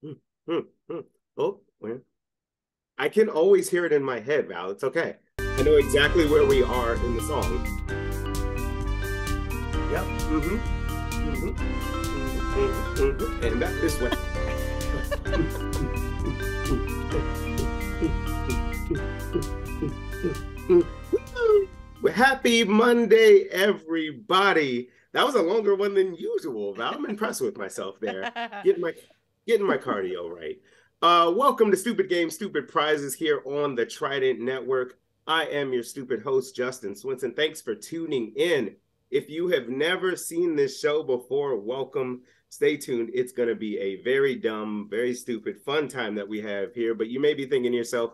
Hmm, hmm, hmm. Oh, well, I can always hear it in my head, Val. It's okay. I know exactly where we are in the song. Yep. And back this way. Happy Monday, everybody. That was a longer one than usual, Val. I'm impressed with myself there. Getting my getting my cardio right. Welcome to Stupid Games, Stupid Prizes here on the Trident Network. I am your stupid host, Justin Swinson. Thanks for tuning in. If you have never seen this show before, welcome. Stay tuned. It's going to be a very dumb, very stupid, fun time that we have here. But you may be thinking to yourself,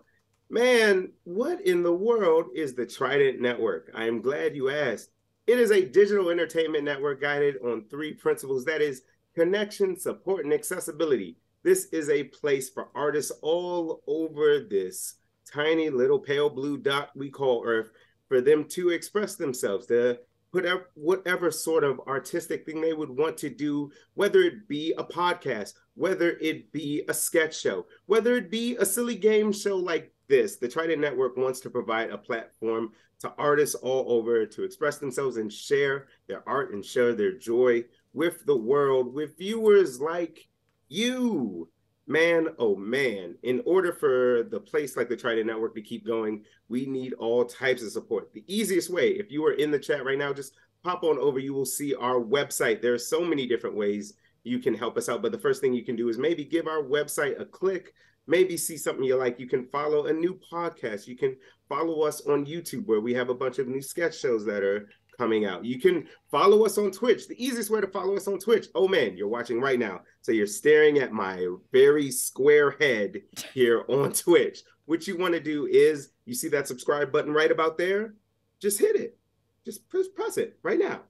man, what in the world is the Trident Network? I am glad you asked. It is a digital entertainment network guided on three principles, that is, connection, support, and accessibility. This is a place for artists all over this tiny little pale blue dot we call Earth for them to express themselves, to put up whatever sort of artistic thing they would want to do, whether it be a podcast, whether it be a sketch show, whether it be a silly game show like this. The Trident Network wants to provide a platform to artists all over to express themselves and share their art and share their joy with the world, with viewers like you. Man, oh man, in order for the place like the Trident Network to keep going, we need all types of support. The easiest way, if you are in the chat right now, just pop on over. You will see our website. There are so many different ways you can help us out, but the first thing you can do is maybe give our website a click, maybe see something you like. You can follow a new podcast. You can follow us on YouTube, where we have a bunch of new sketch shows that are coming out. You can follow us on Twitch. The easiest way to follow us on Twitch, oh man, you're watching right now. So you're staring at my very square head here on Twitch. What you want to do is, you see that subscribe button right about there? Just hit it. Just press it right now.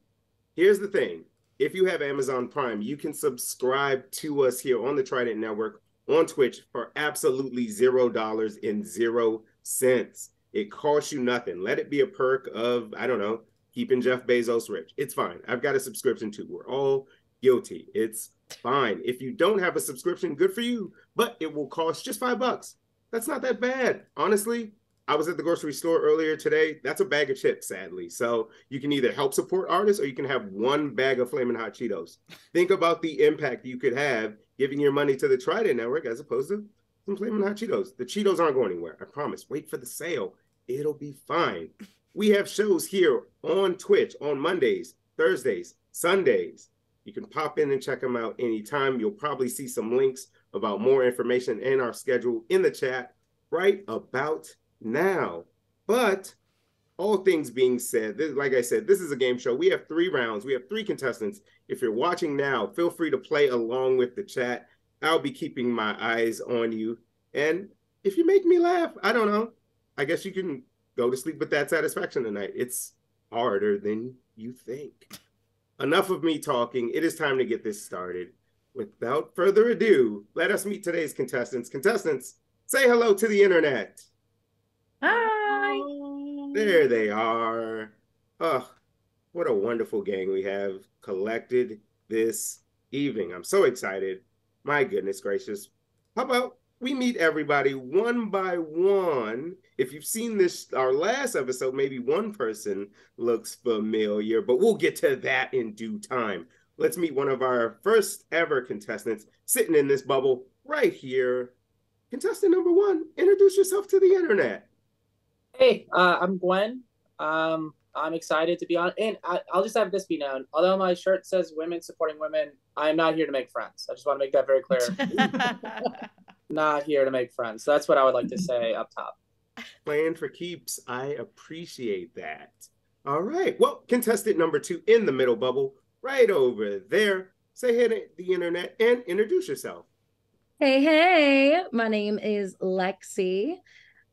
Here's the thing. If you have Amazon Prime, you can subscribe to us here on the Trident Network on Twitch for absolutely $0 and 0 cents. It costs you nothing. Let it be a perk of, I don't know, keeping Jeff Bezos rich. It's fine. I've got a subscription too. We're all guilty. It's fine. If you don't have a subscription, good for you, but it will cost just $5. That's not that bad. Honestly, I was at the grocery store earlier today. That's a bag of chips, sadly. So you can either help support artists, or you can have one bag of Flamin' Hot Cheetos. Think about the impact you could have giving your money to the Trident Network as opposed to some Flamin' Hot Cheetos. The Cheetos aren't going anywhere. I promise. Wait for the sale. It'll be fine. We have shows here on Twitch on Mondays, Thursdays, Sundays. You can pop in and check them out anytime. You'll probably see some links about more information and our schedule in the chat right about now. But all things being said, like I said, this is a game show. We have 3 rounds. We have 3 contestants. If you're watching now, feel free to play along with the chat. I'll be keeping my eyes on you. And if you make me laugh, I don't know, I guess you can go to sleep with that satisfaction tonight. It's harder than you think. Enough of me talking. It is time to get this started. Without further ado, let us meet today's contestants. Contestants, say hello to the internet. Hi. There they are. Oh, what a wonderful gang we have collected this evening. I'm so excited. My goodness gracious. How about we meet everybody one by one? If you've seen this, our last episode, maybe one person looks familiar, but we'll get to that in due time. Let's meet one of our first ever contestants sitting in this bubble right here. Contestant number 1, introduce yourself to the internet. Hey, I'm Gwen. I'm excited to be on, and I'll just have this be known. Although my shirt says women supporting women, I'm not here to make friends. I just want to make that very clear. Not here to make friends. So that's what I would like to say up top. Playing for keeps. I appreciate that. All right. Well, contestant number 2 in the middle bubble, right over there. Say hey to the internet and introduce yourself. Hey, my name is Lexi.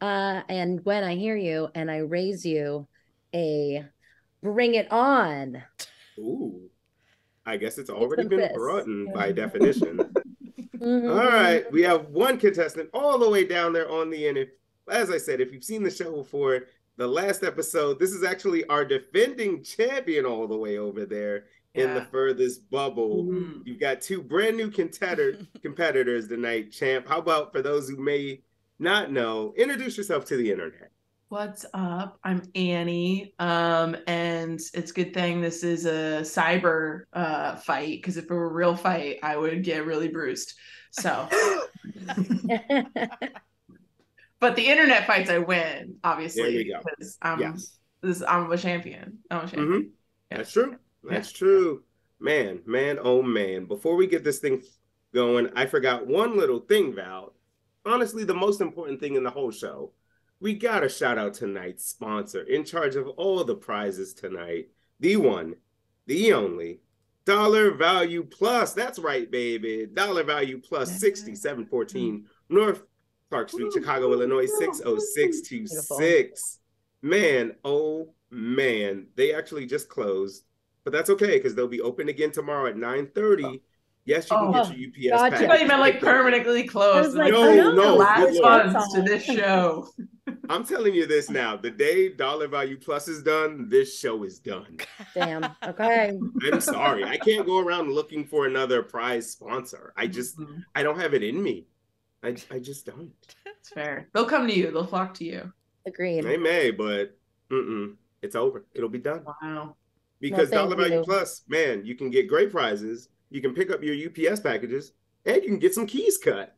And Gwen, I hear you, and I raise you a bring it on. Ooh, I guess it's already been brought in by definition. All right, we have one contestant all the way down there on the end. As I said, if you've seen the show before, the last episode, this is actually our defending champion all the way over there. in the furthest bubble. Mm. You've got two brand new competitors tonight, champ. How about for those who may not know, introduce yourself to the internet. What's up? I'm Annie. And it's a good thing this is a cyber fight, because if it were a real fight, I would get really bruised. So but the internet fights I win, obviously. There we go. Because I'm a champion. I'm a champion. Mm-hmm. Yes. That's true. That's true. Man, oh man. Before we get this thing going, I forgot one little thing, Val. Honestly, the most important thing in the whole show. We gotta shout out tonight's sponsor, in charge of all the prizes tonight. The one, the only, Dollar Value Plus. That's right, baby. Dollar Value Plus, 6714 North Clark Street, Chicago, Illinois, 60626. Man, oh man. They actually just closed. But that's okay, because they'll be open again tomorrow at 9:30. Yes, you can get your UPS package. I thought you meant like permanently closed. Like, no. Last funds to this show. I'm telling you this now. The day Dollar Value Plus is done, this show is done. Damn. Okay. I'm sorry. I can't go around looking for another prize sponsor. I don't have it in me. I just don't. It's fair. They'll come to you. They'll flock to you. Agreed. They may, but it's over. It'll be done. Wow. Because Dollar Value Plus, man, you can get great prizes. You can pick up your UPS packages, and you can get some keys cut.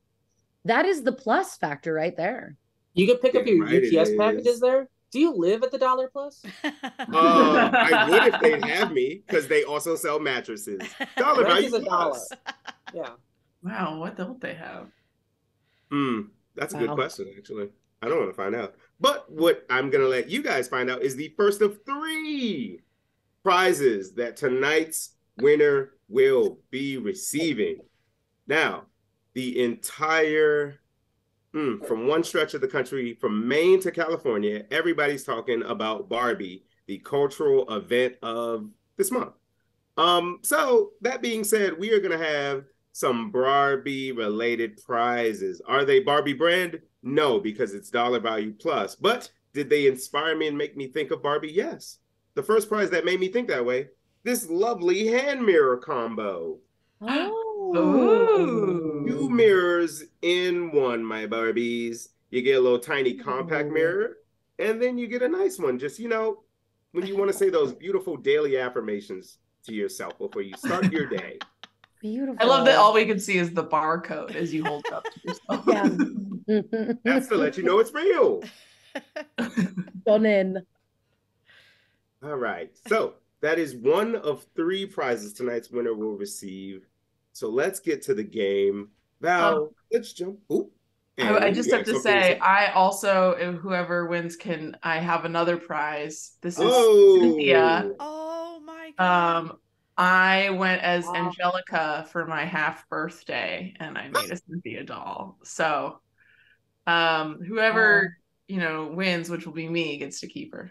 That is the plus factor right there. You can pick up your UPS packages there? Do you live at the Dollar Plus? I would if they'd have me, because they also sell mattresses. Dollar Value Plus. Yeah. Wow, what don't they have? That's a good question, actually. I don't want to find out. But what I'm going to let you guys find out is the first of 3 prizes that tonight's winner will be receiving. Now, the entire, from one stretch of the country, from Maine to California, everybody's talking about Barbie, the cultural event of this month. So that being said, we are going to have some Barbie-related prizes. Are they Barbie brand? No, because it's Dollar Value Plus. But did they inspire me and make me think of Barbie? Yes. The first prize that made me think that way, this lovely hand mirror combo. Oh. 2 mirrors in one, my Barbies. You get a little tiny compact mirror, and then you get a nice one. Just, when you want to say those beautiful daily affirmations to yourself before you start your day. Beautiful. I love that all we can see is the barcode as you hold it up to yourself. Yeah. That's to let you know it's real. Done in. All right. So that is one of 3 prizes tonight's winner will receive. So let's get to the game. Val, let's jump. Ooh. I just have to say, I also, whoever wins I have another prize. This is Cynthia. Oh my God. I went as Angelica for my half birthday, and I made a Cynthia doll. So, whoever wins, which will be me, gets to keep her.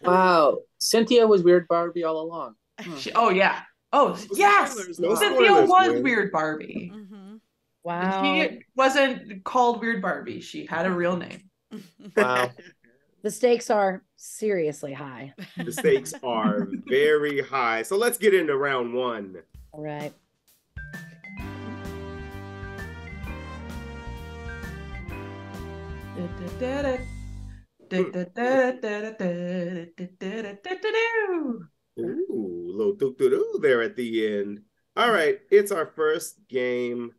Wow, Cynthia was Weird Barbie all along. Yeah. Oh yes, Cynthia was Weird Barbie. Wow. She wasn't called Weird Barbie. She had a real name. Wow. The stakes are seriously high. The stakes are very high. So let's get into round 1. All right. Ooh, little doo-doo-doo there at the end. All right, it's our first game,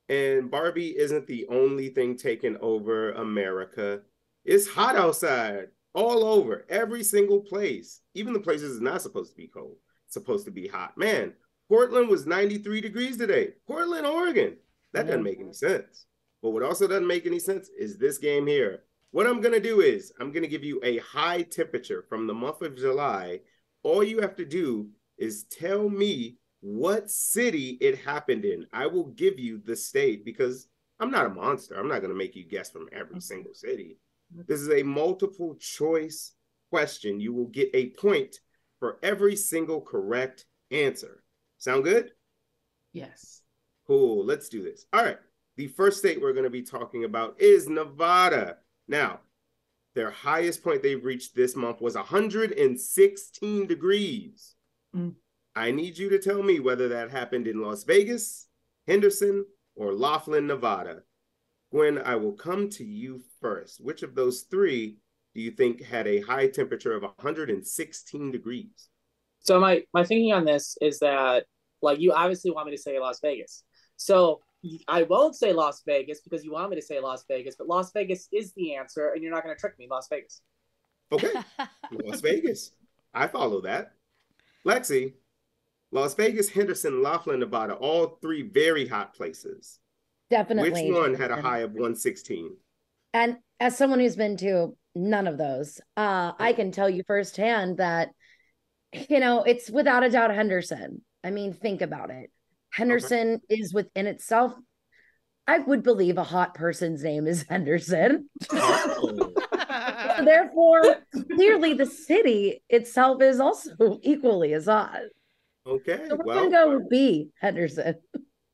and Barbie isn't the only thing taking over America. It's hot outside, all over, every single place. Even the places it's not supposed to be cold. It's supposed to be hot. Man, Portland was 93 degrees today. Portland, Oregon. That doesn't make any sense. But what also doesn't make any sense is this game here. What I'm going to do is I'm going to give you a high temperature from the month of July. All you have to do is tell me what city it happened in. I will give you the state because I'm not a monster. I'm not going to make you guess from every single city. This is a multiple choice question. You will get a point for every single correct answer. Sound good? Yes. Cool. Let's do this. All right. The first state we're going to be talking about is Nevada. Now, their highest point they've reached this month was 116 degrees. I need you to tell me whether that happened in Las Vegas, Henderson, or Laughlin, Nevada. Gwen, I will come to you first. Which of those three do you think had a high temperature of 116 degrees? So my thinking on this is that, like, you obviously want me to say Las Vegas. So I won't say Las Vegas because you want me to say Las Vegas, but Las Vegas is the answer, and you're not going to trick me. Las Vegas. Okay, Las Vegas. I follow that. Lexi, Las Vegas, Henderson, Laughlin, Nevada, all three very hot places. Definitely. Which one had a high of 116? And as someone who's been to none of those, I can tell you firsthand that, it's without a doubt Henderson. I mean, think about it. Henderson is within itself, I would believe a hot person's name is Henderson. Oh. So therefore, clearly the city itself is also equally as hot. Okay, So we're going to go with B, Henderson.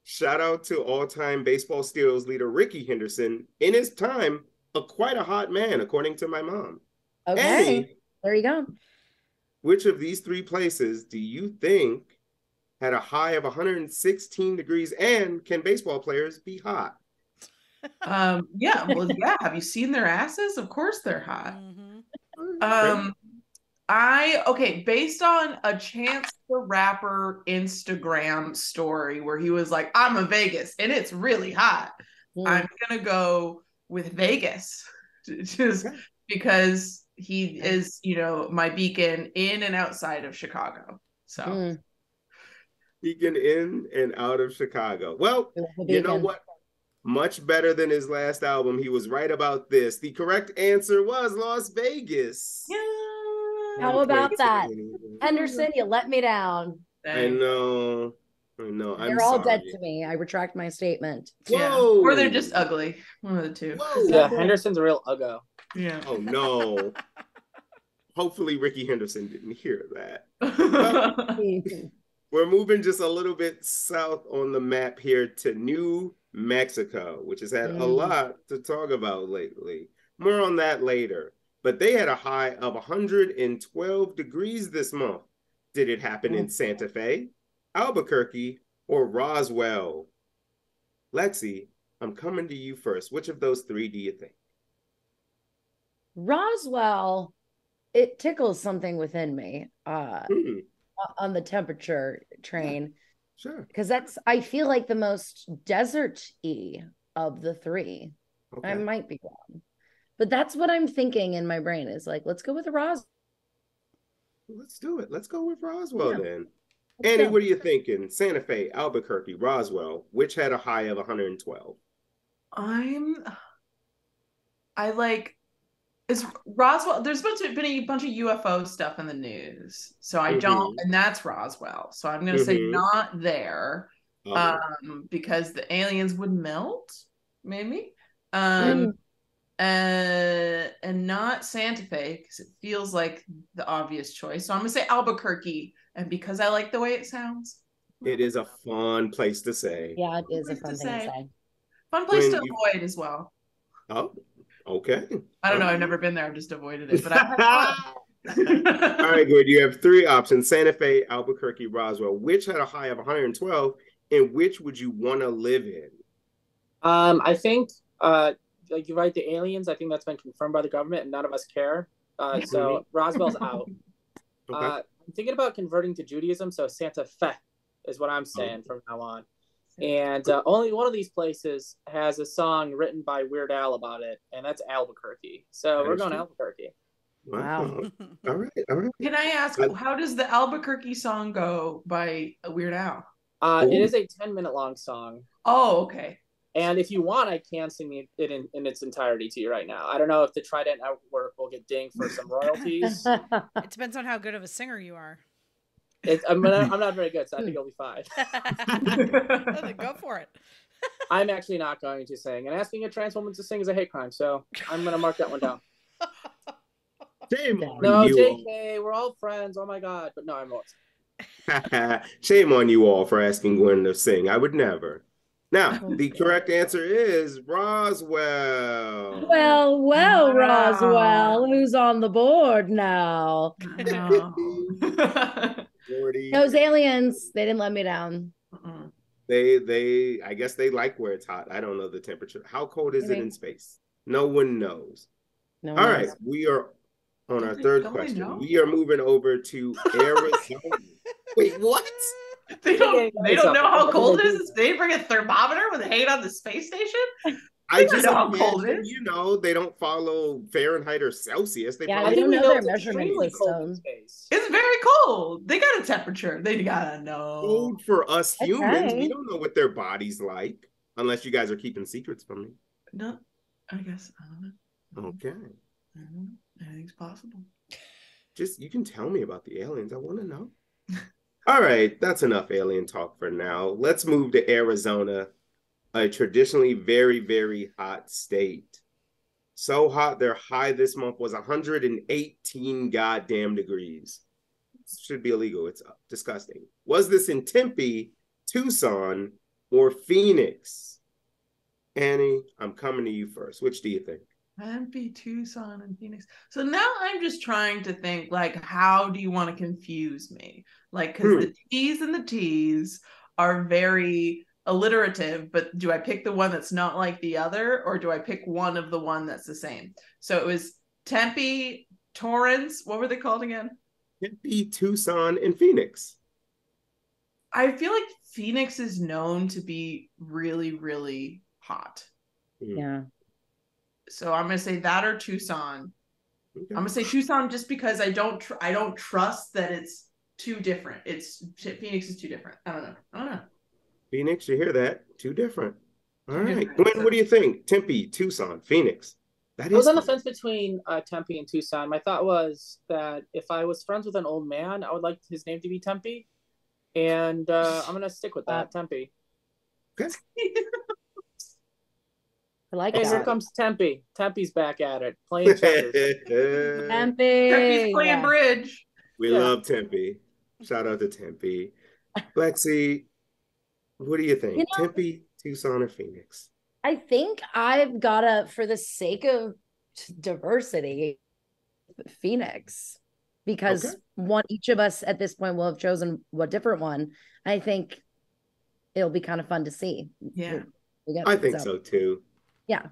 Shout out to all-time baseball steals leader Ricky Henderson. In his time, quite a hot man, according to my mom. Okay, Annie, there you go. which of these three places do you think had a high of 116 degrees, and can baseball players be hot? Yeah, well, yeah. Have you seen their asses? Of course they're hot. Based on a Chance the Rapper Instagram story where he was like, I'm a Vegas and it's really hot. I'm gonna go with Vegas just because he is, my beacon in and outside of Chicago. So Beacon in and out of Chicago. Well, you know what? Much better than his last album. He was right about this. The correct answer was Las Vegas. Yeah. How about that? Henderson, you let me down. I know. They're all dead to me. I retract my statement. Yeah. Or they're just ugly. One of the two. Yeah, Henderson's a real uggo. Yeah. Oh no. Hopefully Ricky Henderson didn't hear that. We're moving just a little bit south on the map here to New Mexico, which has had a lot to talk about lately. More on that later. But they had a high of 112 degrees this month. Did it happen in Santa Fe, Albuquerque, or Roswell? Lexi, I'm coming to you first. Which of those three do you think? Roswell, it tickles something within me on the temperature train. Sure. Because I feel like the most desert-y of the three. Okay. I might be wrong. But that's what I'm thinking in my brain is like, let's go with Roswell. Let's do it. Let's go with Roswell then. Annie, what are you thinking? Santa Fe, Albuquerque, Roswell, which had a high of 112? Is Roswell, there's been a bunch of UFO stuff in the news. So I don't, and that's Roswell. So I'm going to say not there because the aliens would melt, maybe. And not Santa Fe because it feels like the obvious choice. So I'm gonna say Albuquerque, and because I like the way it sounds. It is a fun place to say. Yeah, it is a fun thing to say. Fun place to avoid as well. Oh, okay. I don't know. I've never been there. I've just avoided it, but I've had fun. All right, good. You have three options: Santa Fe, Albuquerque, Roswell. Which had a high of 112, and which would you want to live in? I think. Like you're right, the aliens, I think that's been confirmed by the government and none of us care. So Roswell's out. Okay. I'm thinking about converting to Judaism, so Santa Fe is what I'm saying from now on. And only one of these places has a song written by Weird Al about it, and that's Albuquerque. So we're going to Albuquerque. Wow. All right. Can I ask, how does the Albuquerque song go by Weird Al? It is a 10-minute long song. Oh, okay. And if you want, I can sing it in its entirety to you right now. I don't know if the Trident Network will get dinged for some royalties. It depends on how good of a singer you are. I'm not very good, so I think it'll be fine. Go for it. I'm actually not going to sing. And asking a trans woman to sing is a hate crime, so I'm going to mark that one down. Shame on no, you. JK, we're all friends. Oh my God. But no, I won't. Shame on you all for asking Gwen to sing. I would never. Now, the correct answer is Roswell. Well, wow. Roswell, who's on the board now? 40. Those aliens, they didn't let me down. I guess they like where it's hot. I don't know the temperature. How cold is it in space? No one knows. No All one right, knows. we are on our third question. We are moving over to Arizona. Wait, what? They don't know how cold it is. They bring a thermometer when they hang on the space station. I just know how cold it is. You know, they don't follow Fahrenheit or Celsius. They Yeah, probably I don't know their it's measurement extremely cold in system. space. It's very cold. They got a temperature. They gotta know. cold for us humans. Okay. We don't know what their body's like, unless you guys are keeping secrets from me. No, I guess I don't know. Okay. Anything's possible. Just you can tell me about the aliens. I want to know. All right, that's enough alien talk for now. Let's move to Arizona, a traditionally very, very hot state. So hot, their high this month was 118 goddamn degrees. This should be illegal. It's disgusting. Was this in Tempe, Tucson, or Phoenix? Annie, I'm coming to you first. Which do you think? Tempe, Tucson, and Phoenix. So now I'm just trying to think, like, how do you want to confuse me? Like, because the T's and the T's are very alliterative, but do I pick the one that's not like the other, or do I pick one of the one that's the same? So it was Tempe, Torrance. What were they called again? Tempe, Tucson, and Phoenix. I feel like Phoenix is known to be really, really hot. Yeah. So I'm gonna say that or Tucson. Okay. I'm gonna say Tucson just because I don't trust that it's too different. Phoenix is too different. I don't know. Phoenix, you hear that? Too different. All right, different. Gwen, what do you think? Tempe, Tucson, Phoenix. I was on the fence between Tempe and Tucson. My thought was that if I was friends with an old man, I would like his name to be Tempe, and I'm gonna stick with that, Tempe. Okay. I like And that. here comes Tempe. Tempe's back at it, playing checkers. Tempe. Tempe's playing bridge. We love Tempe. Shout out to Tempe. Lexi, what do you think? You know, Tempe, Tucson, or Phoenix? I think I've got to, for the sake of diversity, Phoenix, because each of us at this point will have chosen a different one. I think it'll be kind of fun to see. Yeah. I think so too. Yeah.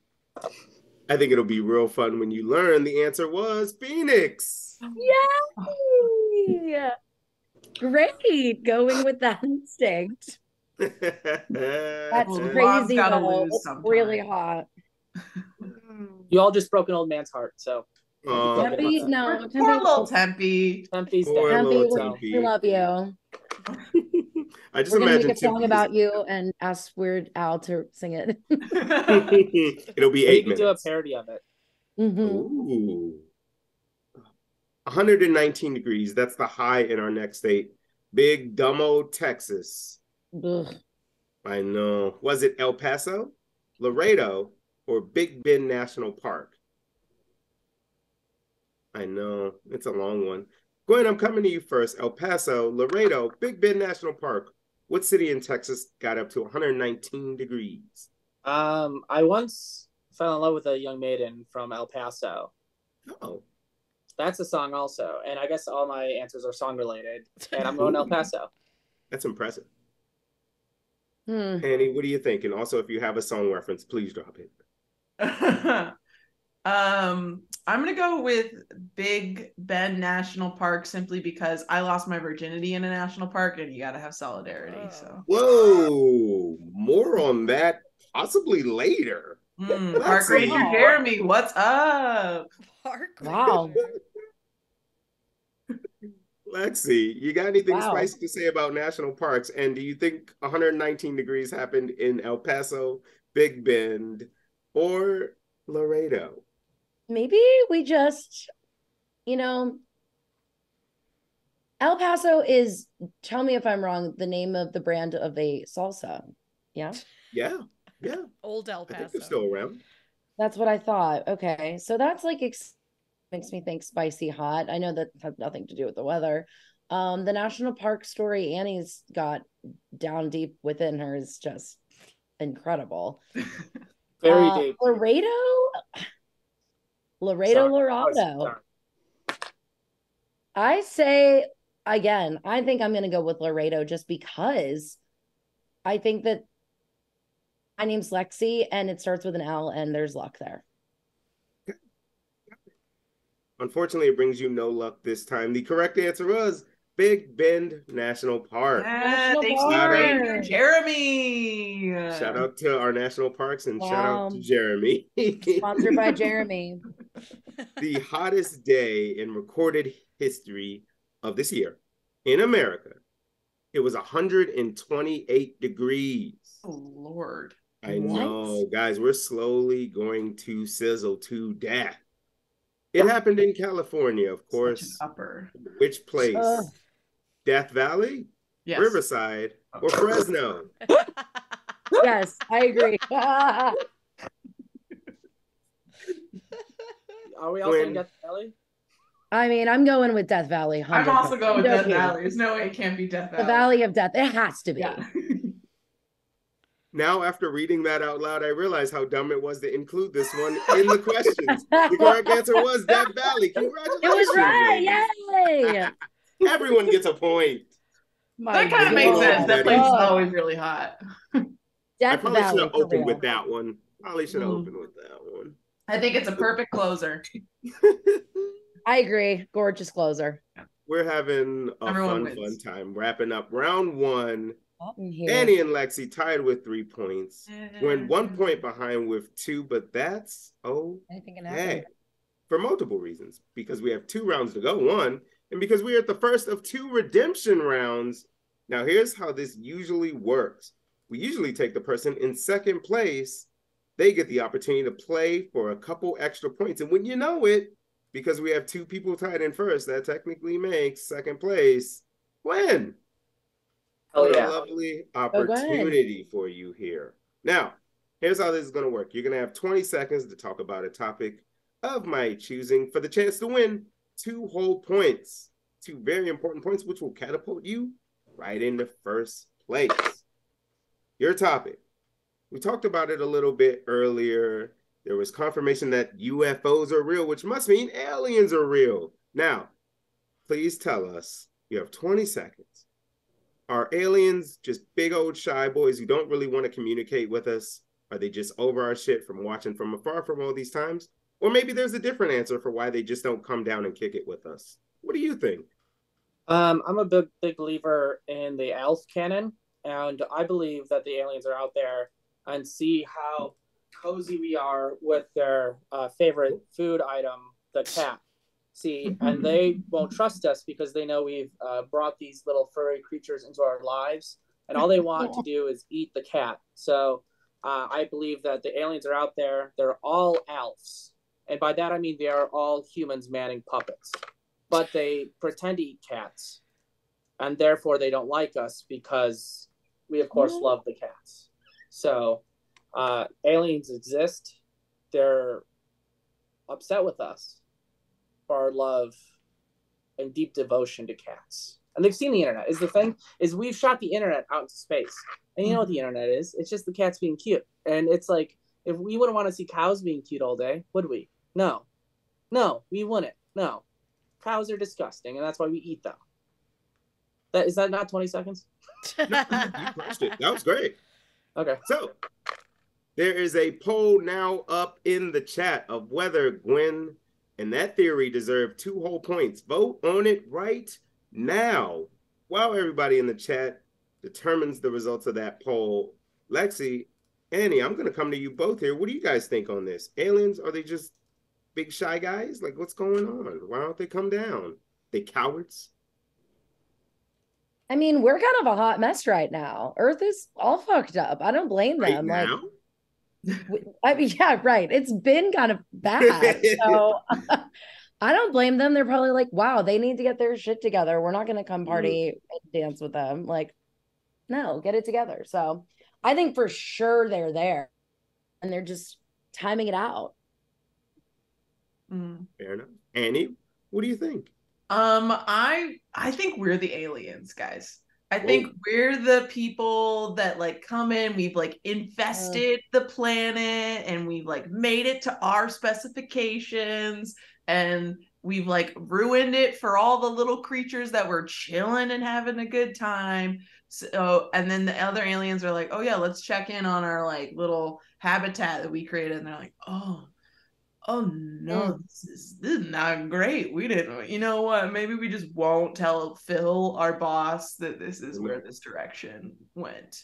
I think it'll be real fun when you learn the answer was Phoenix. Yay! Great. Going with that instinct. That's crazy though. It's really hot. You all just broke an old man's heart, so. Tempe, no. Poor little Tempe. Tempe's Tempe, we love you. I just We're gonna imagine make a song about you and ask Weird Al to sing it. It'll be 8 minutes. We can do a parody of it. Ooh. 119 degrees. That's the high in our next state. Big Dumbo, Texas. Ugh. I know. Was it El Paso, Laredo, or Big Bend National Park? I know. It's a long one. Gwen, I'm coming to you first. El Paso, Laredo, Big Bend National Park. What city in Texas got up to 119 degrees? I once fell in love with a young maiden from El Paso. Oh. That's a song also. And I guess all my answers are song related. And I'm going El Paso. That's impressive. Annie, what do you think? And also, if you have a song reference, please drop it. I'm gonna go with Big Bend National Park simply because I lost my virginity in a national park, and you gotta have solidarity. So whoa, more on that possibly later. Park Ranger Jeremy, what's up? Park Wow. Lexi, you got anything spicy to say about national parks? And do you think 119 degrees happened in El Paso, Big Bend, or Laredo? Maybe we just, El Paso is, tell me if I'm wrong, the name of the brand of a salsa. Yeah? Yeah. Old El Paso. I think they're still around. That's what I thought. Okay. So that's like, makes me think spicy hot. I know that has nothing to do with the weather. The national park story Annie's got down deep within her is just incredible. Very deep. Laredo. I again, I think I'm going to go with Laredo just because I think that my name's Lexi and it starts with an L and there's luck there. Unfortunately, it brings you no luck this time. The correct answer was Big Bend National Park. Thanks for being here, Jeremy. Shout out to our national parks and shout out to Wow. Jeremy. Sponsored by Jeremy. The hottest day in recorded history of this year in America. It was 128 degrees. Oh, Lord. I know, guys, we're slowly going to sizzle to death. It happened in California, of course. Such an upper. Which place? Death Valley, Yes. Riverside, or Fresno? Yes, I agree. Are we all saying Death Valley? I mean, I'm going with Death Valley. 100%. I'm also going with Death Valley. There's no way it can't be Death Valley. The Valley of Death. It has to be. Yeah. Now, after reading that out loud, I realize how dumb it was to include this one in the questions. The correct answer was Death Valley. Congratulations. It was right. Yay. Everyone gets a point. That kind of makes sense. That place is always really hot. I probably should have opened with that one. Probably should have opened with that one. I think it's a perfect closer. I agree. Gorgeous closer. We're having a fun time wrapping up round one. Annie and Lexi tied with 3 points. Gwen 1 point behind with 2, but that's okay. For multiple reasons. Because we have 2 rounds to go, 1, and because we are at the first of 2 redemption rounds. Now, here's how this usually works. We usually take the person in second place. They get the opportunity to play for a couple extra points. And when you know it, because we have 2 people tied in first, that technically makes second place Gwen. Oh, what yeah. a lovely opportunity for you here. Now, here's how this is going to work. You're going to have 20 seconds to talk about a topic of my choosing for the chance to win 2 whole points. 2 very important points, which will catapult you right into first place. Your topic. We talked about it a little bit earlier. There was confirmation that UFOs are real, which must mean aliens are real. Now, please tell us, you have 20 seconds. Are aliens just big old shy boys who don't really want to communicate with us? Are they just over our shit from watching from afar from all these times? Or maybe there's a different answer for why they just don't come down and kick it with us. What do you think? I'm a big believer in the ALF canon, and I believe that the aliens are out there and see how cozy we are with their favorite food item, the cat. See, and they won't trust us because they know we've brought these little furry creatures into our lives, and all they want to do is eat the cat. So I believe that the aliens are out there. They're all ALFs. And by that, I mean they are all humans manning puppets. But they pretend to eat cats. And therefore, they don't like us because we, of course, love the cats. So aliens exist. They're upset with us for our love and deep devotion to cats. And they've seen the internet. Is the thing is we've shot the internet out into space. And you know what the internet is? It's just the cats being cute. And it's like, if we wouldn't want to see cows being cute all day, would we? No, we wouldn't. No, cows are disgusting, and that's why we eat them. Is that not 20 seconds? No, you crushed it. That was great. Okay. So there is a poll now up in the chat of whether Gwen and that theory deserve 2 whole points. Vote on it right now. While everybody in the chat determines the results of that poll, Lexi, Annie, I'm going to come to you both here. What do you guys think on this? Aliens, are they just big shy guys? Like, what's going on? Why don't they come down? They cowards? I mean, we're kind of a hot mess right now. Earth is all fucked up. I don't blame them. Right now? I mean, yeah, right. It's been kind of bad. So I don't blame them. They're probably like, wow, they need to get their shit together. We're not going to come party and dance with them. Like, no, get it together. So I think for sure they're there and they're just timing it out. Fair enough. Annie, what do you think? I think we're the aliens, guys. I think we're the people that like come in, we've like infested the planet and we've like made it to our specifications, and we've like ruined it for all the little creatures that were chilling and having a good time. So, and then the other aliens are like, oh yeah, let's check in on our like little habitat that we created. And they're like, oh no, this is not great. We didn't, you know what? Maybe we just won't tell Phil, our boss, that this is where this direction went.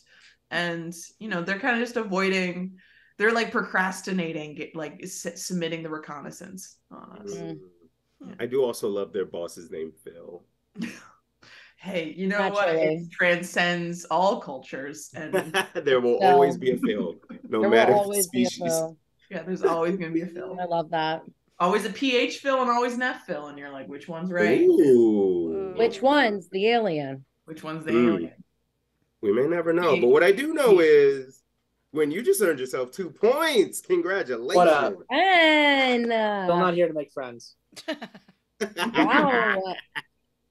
And, you know, they're kind of just avoiding, they're like procrastinating, like submitting the reconnaissance on us. I do also love their boss's name, Phil. Hey, you know what? It transcends all cultures, and there will always be a Phil, no matter the species. Yeah, there's always going to be a Phil. I love that. Always a PH Phil and always an F Phil, and you're like, which one's right? Ooh. Which one's the alien? Which one's the alien? We may never know, but what I do know is when you just earned yourself 2 points. Congratulations. What up? And still not here to make friends. Wow.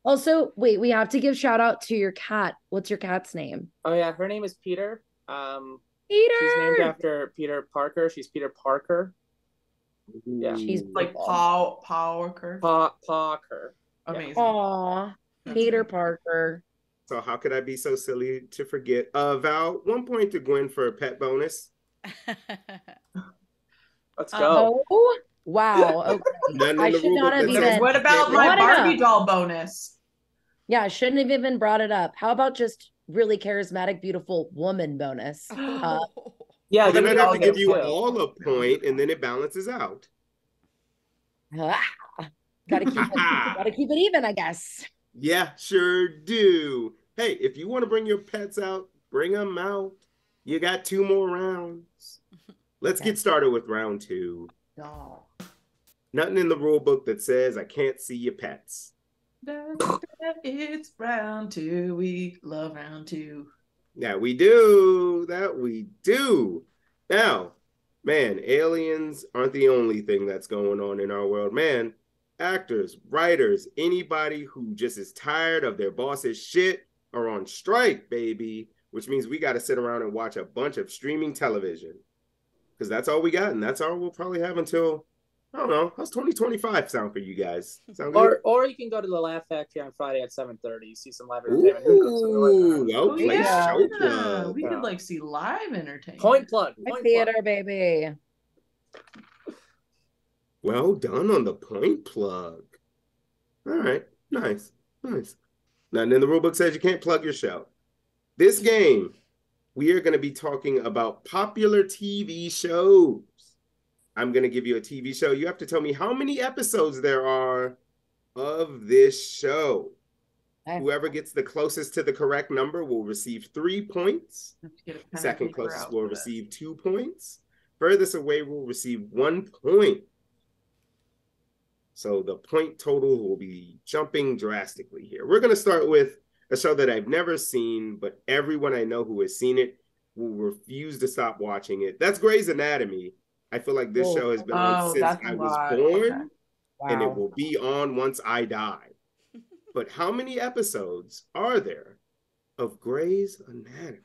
Also, wait, we have to give shout out to your cat. What's your cat's name? Oh yeah, her name is Peter. Peter. She's named after Peter Parker. She's Peter Parker. Yeah, she's like Parker. Parker. Amazing. Aw, Peter Parker. So how could I be so silly to forget? Val, 1 point to Gwen for a pet bonus. Let's go. Oh, wow. Okay. I should not have even. What about my Barbie doll bonus? Yeah, I shouldn't have even brought it up. How about just really charismatic, beautiful woman bonus? Yeah, then I'd have to give you all a point, and then it balances out. Gotta keep it even, I guess. Yeah, sure do. Hey, if you want to bring your pets out, bring them out. You got 2 more rounds. Let's get started with round 2. Oh. Nothing in the rule book that says I can't see your pets. It's round 2. We love round 2. Yeah, we do. That we do. Now, man, aliens aren't the only thing that's going on in our world. Man, actors, writers, anybody who just is tired of their boss's shit are on strike, baby, which means we got to sit around and watch a bunch of streaming television because that's all we got, and that's all we'll probably have until, I don't know, how's 2025 sound for you guys? Sound good? Or you can go to the Laugh Factory on Friday at 7:30, see some live entertainment. Ooh, well, show club. We could like see live entertainment. Point plug. Theater, baby. Well done on the point plug. All right, nice. Nothing in the rulebook says you can't plug your show. This game, we are going to be talking about popular TV shows. I'm going to give you a TV show. You have to tell me how many episodes there are of this show. Whoever gets the closest to the correct number will receive 3 points. Second closest will receive 2 points. Furthest away will receive 1 point. So the point total will be jumping drastically here. We're going to start with a show that I've never seen, but everyone I know who has seen it will refuse to stop watching it. That's Grey's Anatomy. I feel like this show has been on since I was born, and it will be on once I die. But how many episodes are there of Grey's Anatomy?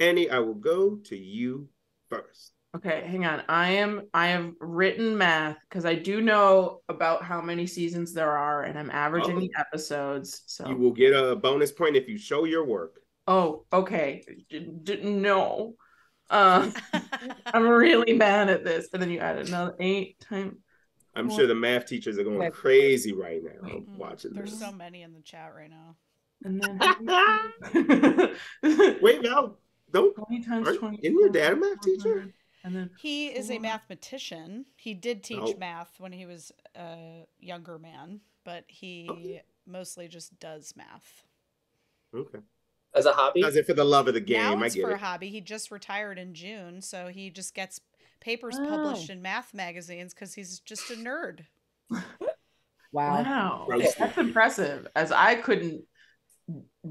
Annie, I will go to you first. Okay, hang on. I have written math because I do know about how many seasons there are, and I'm averaging the episodes. So you will get a bonus point if you show your work. Oh, okay. No. I'm really mad at this. And then you add another 8 times. I'm sure the math teachers are going crazy right now watching There's this. so many in the chat right now. And then wait, Val, don't. 20 times 20. Isn't your dad a math teacher? And then he is a mathematician. He did teach math when he was a younger man, but he mostly just does math. Okay. As a hobby? Does it for the love of the game. Now it's I get for it. A hobby. He just retired in June, so he just gets papers published in math magazines because he's just a nerd. Wow. That's impressive. As I couldn't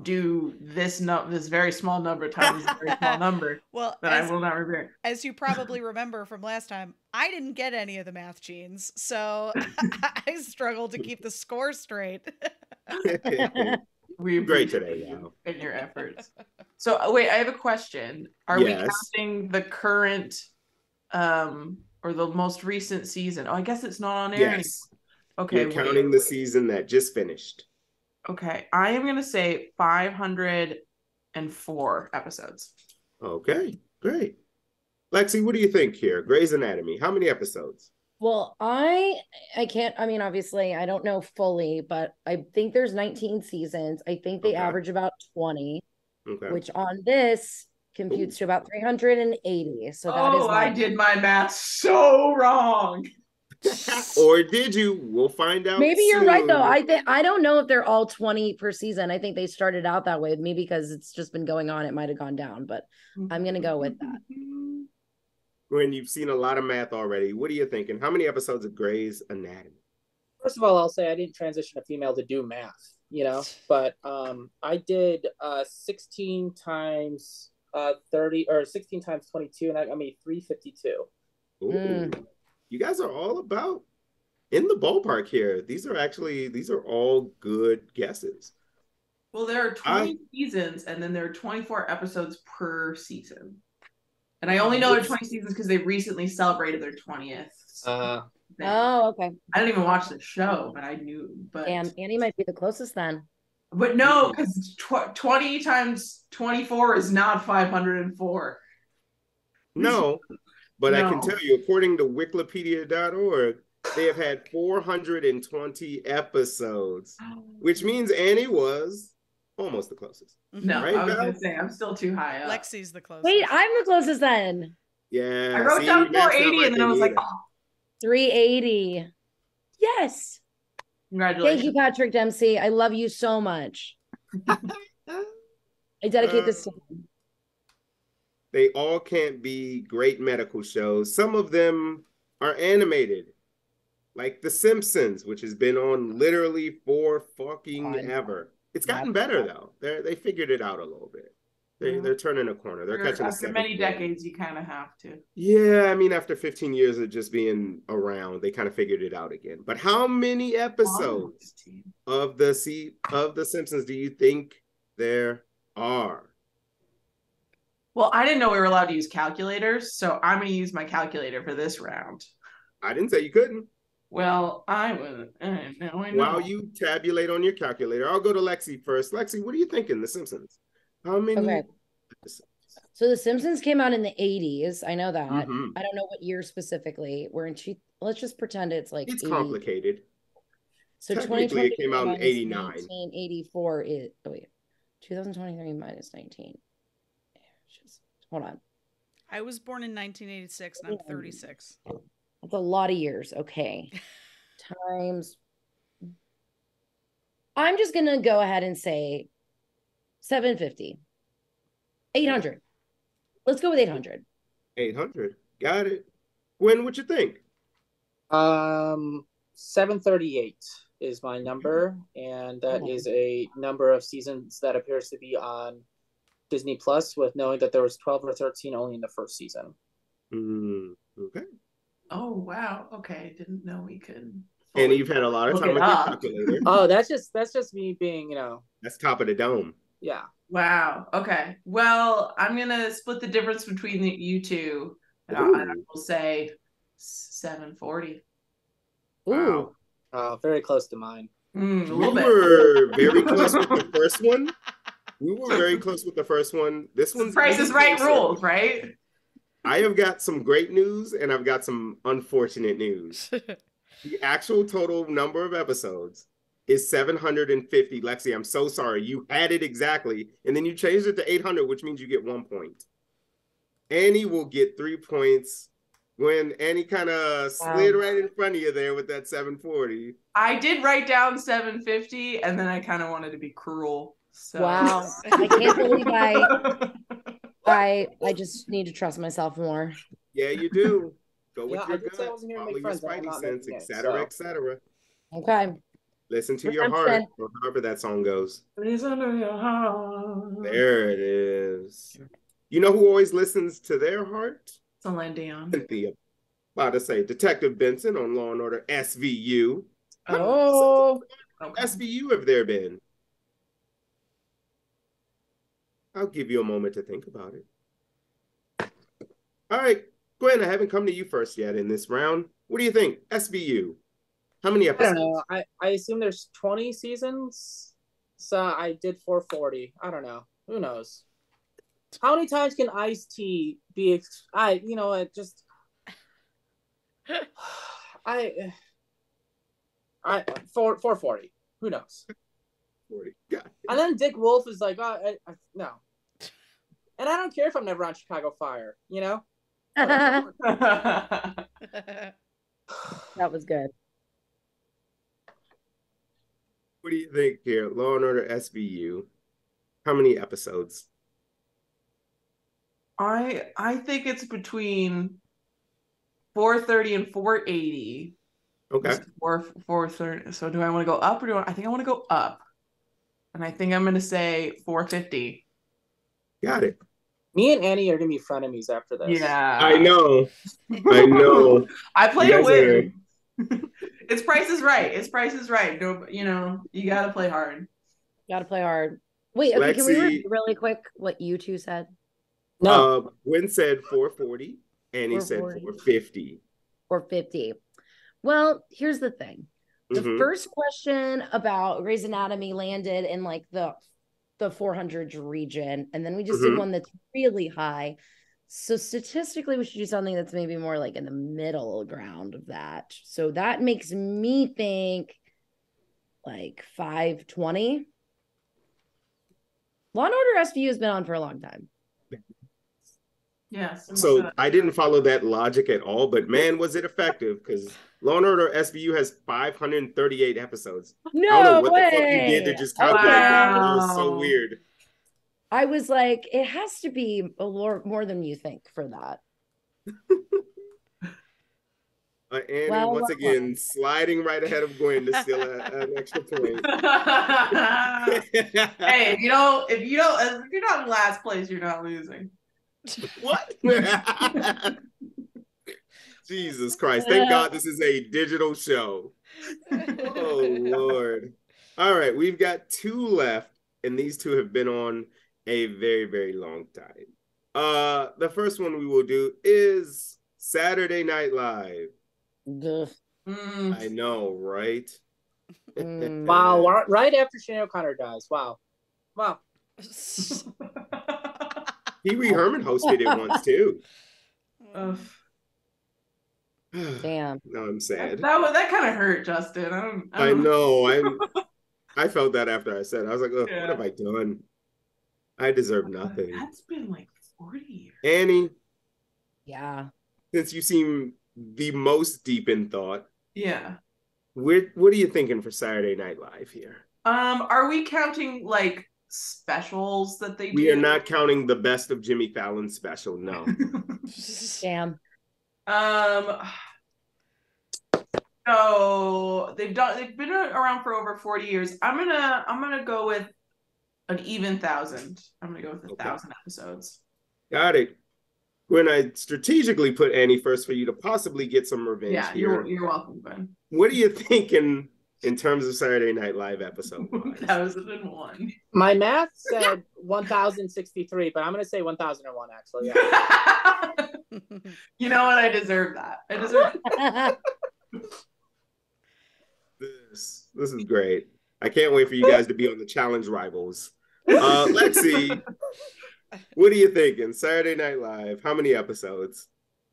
do this very small number times a very small number. Well, I will not remember. As you probably remember from last time, I didn't get any of the math genes, so I struggled to keep the score straight. We great today, Val. In your efforts. So wait, I have a question. Are we counting the current or the most recent season? Oh, I guess it's not on air anymore. Okay, You're counting the season that just finished. Okay, I am going to say 504 episodes. Okay, great. Lexi, what do you think here? Grey's Anatomy, how many episodes? Well, I can't, I mean, obviously, I don't know fully, but I think there's 19 seasons. I think they average about 20, which on this computes to about 380. So that is I did my math so wrong. Or did you? We'll find out. Maybe you're right though. I don't know if they're all 20 per season. I think they started out that way. Maybe because it's just been going on, it might have gone down, but I'm gonna go with that. Gwen, you've seen a lot of math already. What are you thinking? How many episodes of Grey's Anatomy? First of all, I'll say I didn't transition a female to do math, but I did 16 times 30 or 16 times 22, and I made 352. Ooh. You guys are all about in the ballpark here. These are all good guesses. Well, there are 20 seasons, and then there are 24 episodes per season. And I only know there are 20 seasons because they recently celebrated their 20th. Okay. I didn't even watch the show, but I knew. But Annie might be the closest then. But no, because 20 times 24 is not 504. No, but I can tell you, according to Wikipedia.org, they have had 420 episodes, which means Annie was almost the closest. No, right, I was going to say, I'm still too high up. Lexi's the closest. Wait, I'm the closest then. Yeah. I wrote down 480 and then I was like, 380. Yes. Congratulations. Thank you, Patrick Dempsey. I love you so much. I dedicate this to him. They all can't be great medical shows. Some of them are animated, like The Simpsons, which has been on literally for fucking ever. It's gotten better though. They figured it out a little bit. They're turning a corner. They're catching after many decades. You kind of have to. Yeah, I mean, after 15 years of just being around, they kind of figured it out again. But how many episodes of the Simpsons do you think there are? Well, I didn't know we were allowed to use calculators, so I'm going to use my calculator for this round. I didn't say you couldn't. Well, I would. I know. While you tabulate on your calculator, I'll go to Lexi first. Lexi, what are you thinking? The Simpsons. How many episodes? So The Simpsons came out in the 80s. I know that. I don't know what year specifically. Let's just pretend it's like it's 80. Complicated. So technically it came out in 89. 1984 is 2023 minus 19. Hold on. I was born in 1986 and I'm 36. That's a lot of years. Okay. Times. I'm just going to go ahead and say 750. 800. Let's go with 800. 800. Got it. Gwen, what you think? 738 is my number, and that is a number of seasons that appears to be on Disney Plus, with knowing that there was 12 or 13 only in the first season. Okay. Oh wow. Okay, didn't know we could. And you've had a lot of time with your calculator. Oh, that's just me being, That's top of the dome. Yeah. Wow. Okay. Well, I'm gonna split the difference between you two, and I will say 740. Wow. Very close to mine. A little bit. We were very close with the first one. This one's Price is Right rules, right? I have got some great news and I've got some unfortunate news. The actual total number of episodes is 750. Lexi, I'm so sorry. You had it exactly, and then you changed it to 800, which means you get 1 point. Annie will get 3 points. When Annie kind of slid right in front of you there with that 740. I did write down 750, and then I kind of wanted to be cruel. So. Wow. I can't believe I just need to trust myself more. Yeah, you do. Go with your gut. Follow your spidey sense, etc., etc. Okay. Listen to your heart, or however that song goes. Listen to your heart. There it is. You know who always listens to their heart? Celine Dion. Cynthia. About to say Detective Benson on Law and Order SVU. Oh. SVU have there been? I'll give you a moment to think about it. All right, Gwen, I haven't come to you first yet in this round. What do you think? SVU. How many I episodes? don't know. I assume there's 20 seasons. So I did 440. I don't know. Who knows? How many times can Ice-T be you know, it just I 440. Who knows? 40. God. And then Dick Wolf is like, no. And I don't care if I'm never on Chicago Fire, you know? That was good. What do you think here? Law and Order SVU. How many episodes? I think it's between 430 and 480. Okay. 430. So do I want to go up or I think I want to go up. And I think I'm going to say 450. Got it. Me and Annie are going to be frenemies after this. Yeah. I know. I know. I play to You guys win. It's Price is Right. It's Price is Right. No, you know, you got to play hard. Got to play hard. Wait, okay, can we Lexi- read really quick what you two said? No. Gwen said 440, and he said 450. 450. Well, here's the thing. The Mhm. first question about Grey's Anatomy landed in like the 400s region, and then we just did Mhm. one that's really high. So statistically, we should do something that's maybe more like in the middle ground of that. So that makes me think like 520. Law and Order SVU has been on for a long time. Yes. So I didn't follow that logic at all, but man, was it effective, because Law and Order SVU has 538 episodes. I don't know No what the fuck you did to way. just calculate that. That was Wow. so weird. I was like, it has to be a lot more than you think for that. Annie, Well, once again, sliding right ahead of Gwen to steal an extra point. Hey, if you're not in last place, you're not losing. What? Jesus Christ. Thank God this is a digital show. Oh, Lord. All right, we've got 2 left, and these 2 have been on a very, very long time. The first one we will do is Saturday Night Live. I know, right? Wow, right after Sinead O'Connor dies. Wow. Pee Wee Herman hosted it once, too. Damn. No, I'm sad. That kind of hurt, Justin. I know. I felt that after I said it. I was like, oh, Yeah. What have I done? I deserve nothing. That's been like 40 years. Annie, Yeah. since you seem the most deep in thought, Yeah. what are you thinking for Saturday Night Live here? Are we counting like specials that they do? We are not counting the Best of Jimmy Fallon special, no. Damn. So they've been around for over 40 years. I'm gonna go with an even 1,000. I'm gonna go with 1,000 episodes. Got it. When I strategically put Annie first for you to possibly get some revenge here. You're welcome, Ben. What are you thinking in terms of Saturday Night Live episode? 1,001. My math said 1,063, but I'm going to say 1,001, actually. Yeah. You know what? I deserve that. I deserve it. This is great. I can't wait for you guys to be on the Challenge Rivals. Lexi, what are you thinking? Saturday Night Live, how many episodes?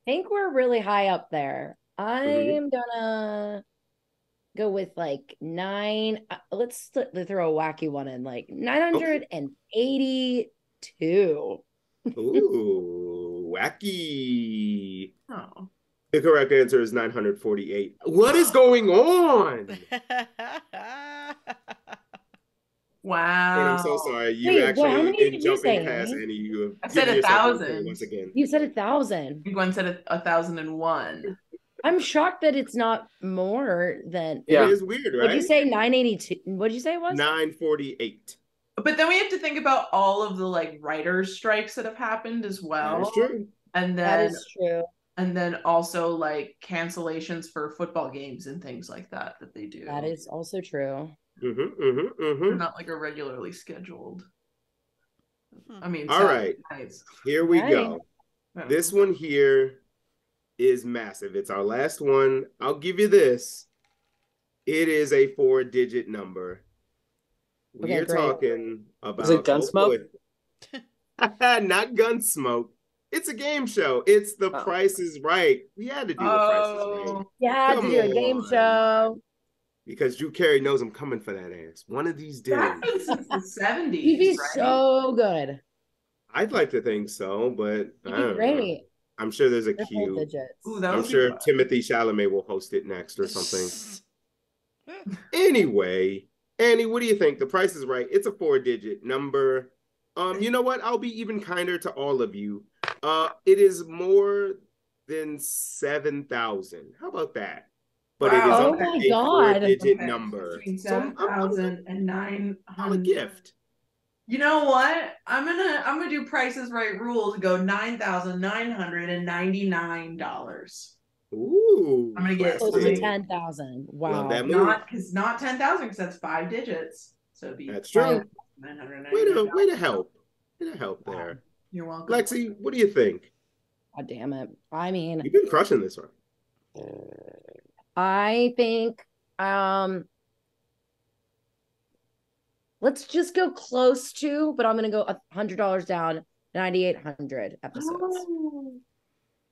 I think we're really high up there. I'm gonna go with like 9. Let's throw a wacky one in, like 982. Ooh, wacky. Oh. The correct answer is 948. What is going on? Wow. And I'm so sorry. You Wait, actually, how many in did you jumping say, past Annie? Annie, you have I said given yourself 1,000. once again. You said 1,000. Gwen said 1,001. I'm shocked that it's not more than. It is weird, right? Would you say 982? What'd you say it was? 948. But then we have to think about all of the like writers' strikes that have happened as well. That is true. And That then is true. and then also like cancellations for football games and things like that they do. That is also true. They're not like a regularly scheduled. I mean, All right. nights. Here we Right. go. This one here is massive. It's our last one. I'll give you this. It is a 4-digit number. We Okay, are great. talking about. Is it Gunsmoke? Not Gunsmoke. It's a game show. It's The Oh. Price is Right. We had to do The Price is Right. You had to Come do a game on. show. Because Drew Carey knows I'm coming for that ass. One of these days. That's been since the 70s. He'd be right? so good. I'd like to think so, but I He'd be don't know. great. I'm sure there's a Triple queue. digits. Ooh, that I'm would be sure fun. Timothy Chalamet will host it next or something. Anyway, Annie, what do you think? The Price is Right. It's a 4-digit number. You know what? I'll be even kinder to all of you. It is more than 7,000. How about that? But it is Oh only my a God. 4-digit Okay, number. between So I'm 7,000 and a 900. gift. You know what? I'm gonna do Prices Right rules. Go $9,999. Ooh. I'm gonna get Close to classy. 10,000. Love Wow. that move. not 10,000 because that's 5 digits. So it'd be That's true. $999. Way to help. Way to help there. You're welcome. Lexi, what do you think? God damn it. I mean, You've been crushing this one. I think let's just go close to, but I'm gonna go $100 down, 9,800 episodes. Oh.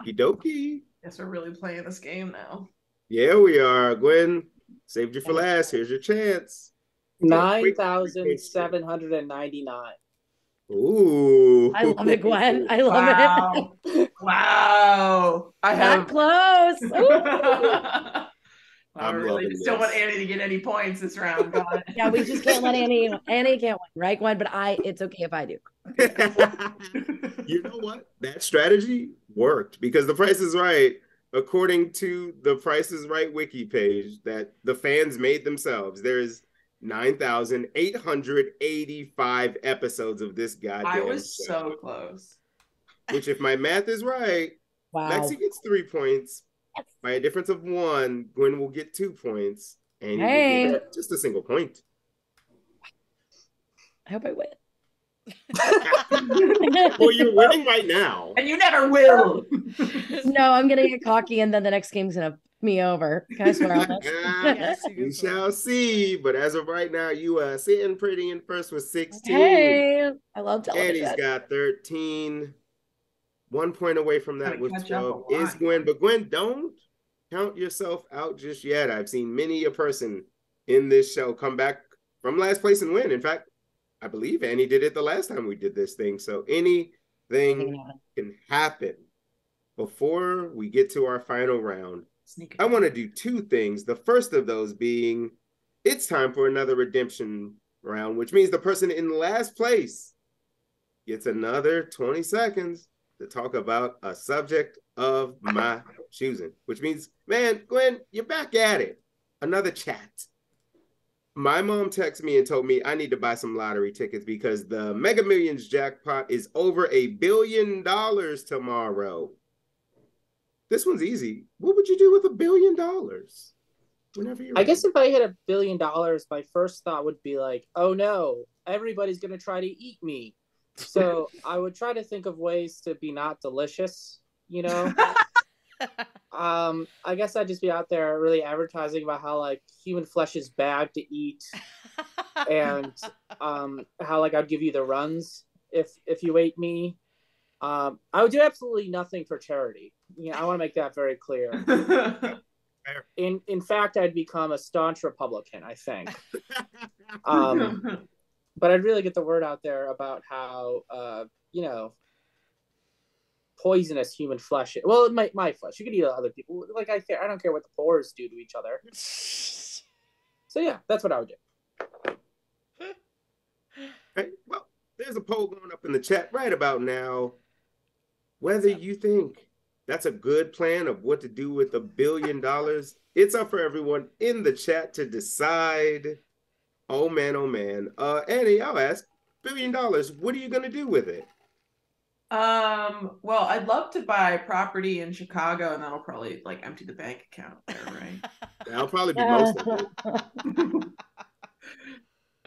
Okie Guess we're really playing this game now. Yeah, we are. Gwen, saved you for last. Here's your chance. 9,799. Ooh. I love it, Gwen. I love Wow. it. Wow. I That have close. Ooh. I I'm really loving just don't want this. Annie to get any points this round. God. Yeah, we just can't let Annie can't win, right, Gwen? But it's okay if I do. You know what? That strategy worked because The Price is Right, according to the Price is Right wiki page that the fans made themselves, there's 9,885 episodes of this goddamn I was show. so close. Which, if my math is right, Wow. Lexi gets 3 points. By a difference of 1, Gwen will get 2 points. And you will get just a single point. I hope I win. Well, you're winning right now. And you never will. No, I'm gonna get cocky and then the next game's gonna f me over. Can I swear on this? Yes, you can We swear. shall see. But as of right now, you are sitting pretty in first with 16. Hey, I love television. Annie's got 13. 1 point away from that Gotta with catch up 12 a lot. is Gwen. But Gwen, don't count yourself out just yet. I've seen many a person in this show come back from last place and win. In fact, I believe Annie did it the last time we did this thing. So anything can happen. Before we get to our final round, I want to do 2 things. The first of those being it's time for another redemption round, which means the person in last place gets another 20 seconds to talk about a subject of my choosing, which means, man, Gwen, you're back at it. Another chat. My mom texted me and told me I need to buy some lottery tickets because the Mega Millions jackpot is over $1 billion tomorrow. This one's easy. What would you do with $1 billion? Whenever you're I guess if I hit $1 billion, my first thought would be like, oh no, everybody's going to try to eat me. So I would try to think of ways to be not delicious, you know? I guess I'd just be out there really advertising about how like human flesh is bad to eat and how like I'd give you the runs if you ate me. I would do absolutely nothing for charity. I want to make that very clear. In fact, I'd become a staunch Republican, I think. But I'd really get the word out there about how poisonous human flesh is. Well, my flesh. You could eat other people. Like I don't care what the pores do to each other. So yeah, that's what I would do. Okay, well, there's a poll going up in the chat right about now. Whether you think that's a good plan of what to do with $1 billion, it's up for everyone in the chat to decide. Oh man, oh man. Annie, I'll ask, $1 billion, what are you gonna do with it? Well, I'd love to buy property in Chicago, and that'll probably like empty the bank account there, right? That'll probably be most of it.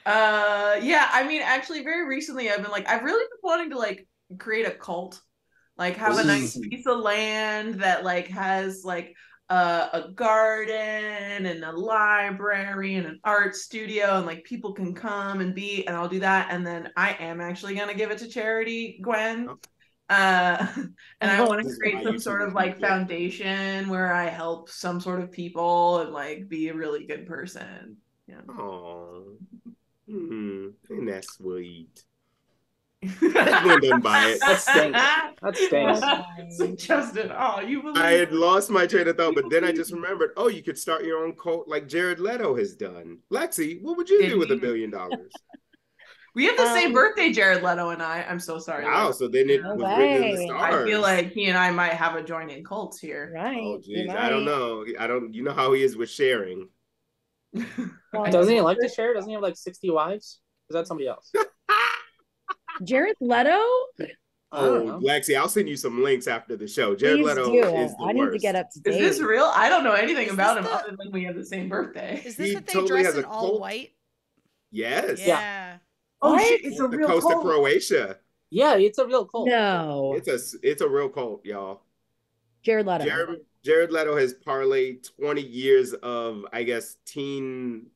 Yeah, I mean, actually, very recently I've really been wanting to like create a cult, like have a nice piece of land that like has like a garden and a library and an art studio, and like people can come and be, and I'll do that. And then I am actually gonna give it to charity, Gwen. And I want to create some sort of like foundation where I help some sort of people and like be a really good person. Yeah. Oh, and that's sweet. Gwen doesn't buy it. That stinks. That stinks. So Justin, oh, you believe I had lost my train of thought, but then I just remembered, oh, you could start your own cult like Jared Leto has done. Lexi, what would you do with $1 billion? We have the same birthday, Jared Leto and I. I'm so sorry. Wow, Leto. so then it was written in the stars. I feel like he and I might have a joining cult here. Right. Oh, geez. I don't know. You know how he is with sharing. Doesn't he like to share? Doesn't he have like 60 wives? Is that somebody else? Jared Leto? Oh, Lexi, I'll send you some links after the show. Jared Leto is the worst. Need to get up to date. Is this real? I don't know anything about him other than we have the same birthday. Is this that they dress in all white? Yes. Yeah. Oh shit! It's a real coast cult. of Croatia. Yeah, it's a real cult. No, it's a real cult, y'all. Jared Leto. Jared Leto has parlayed 20 years of, I guess, teen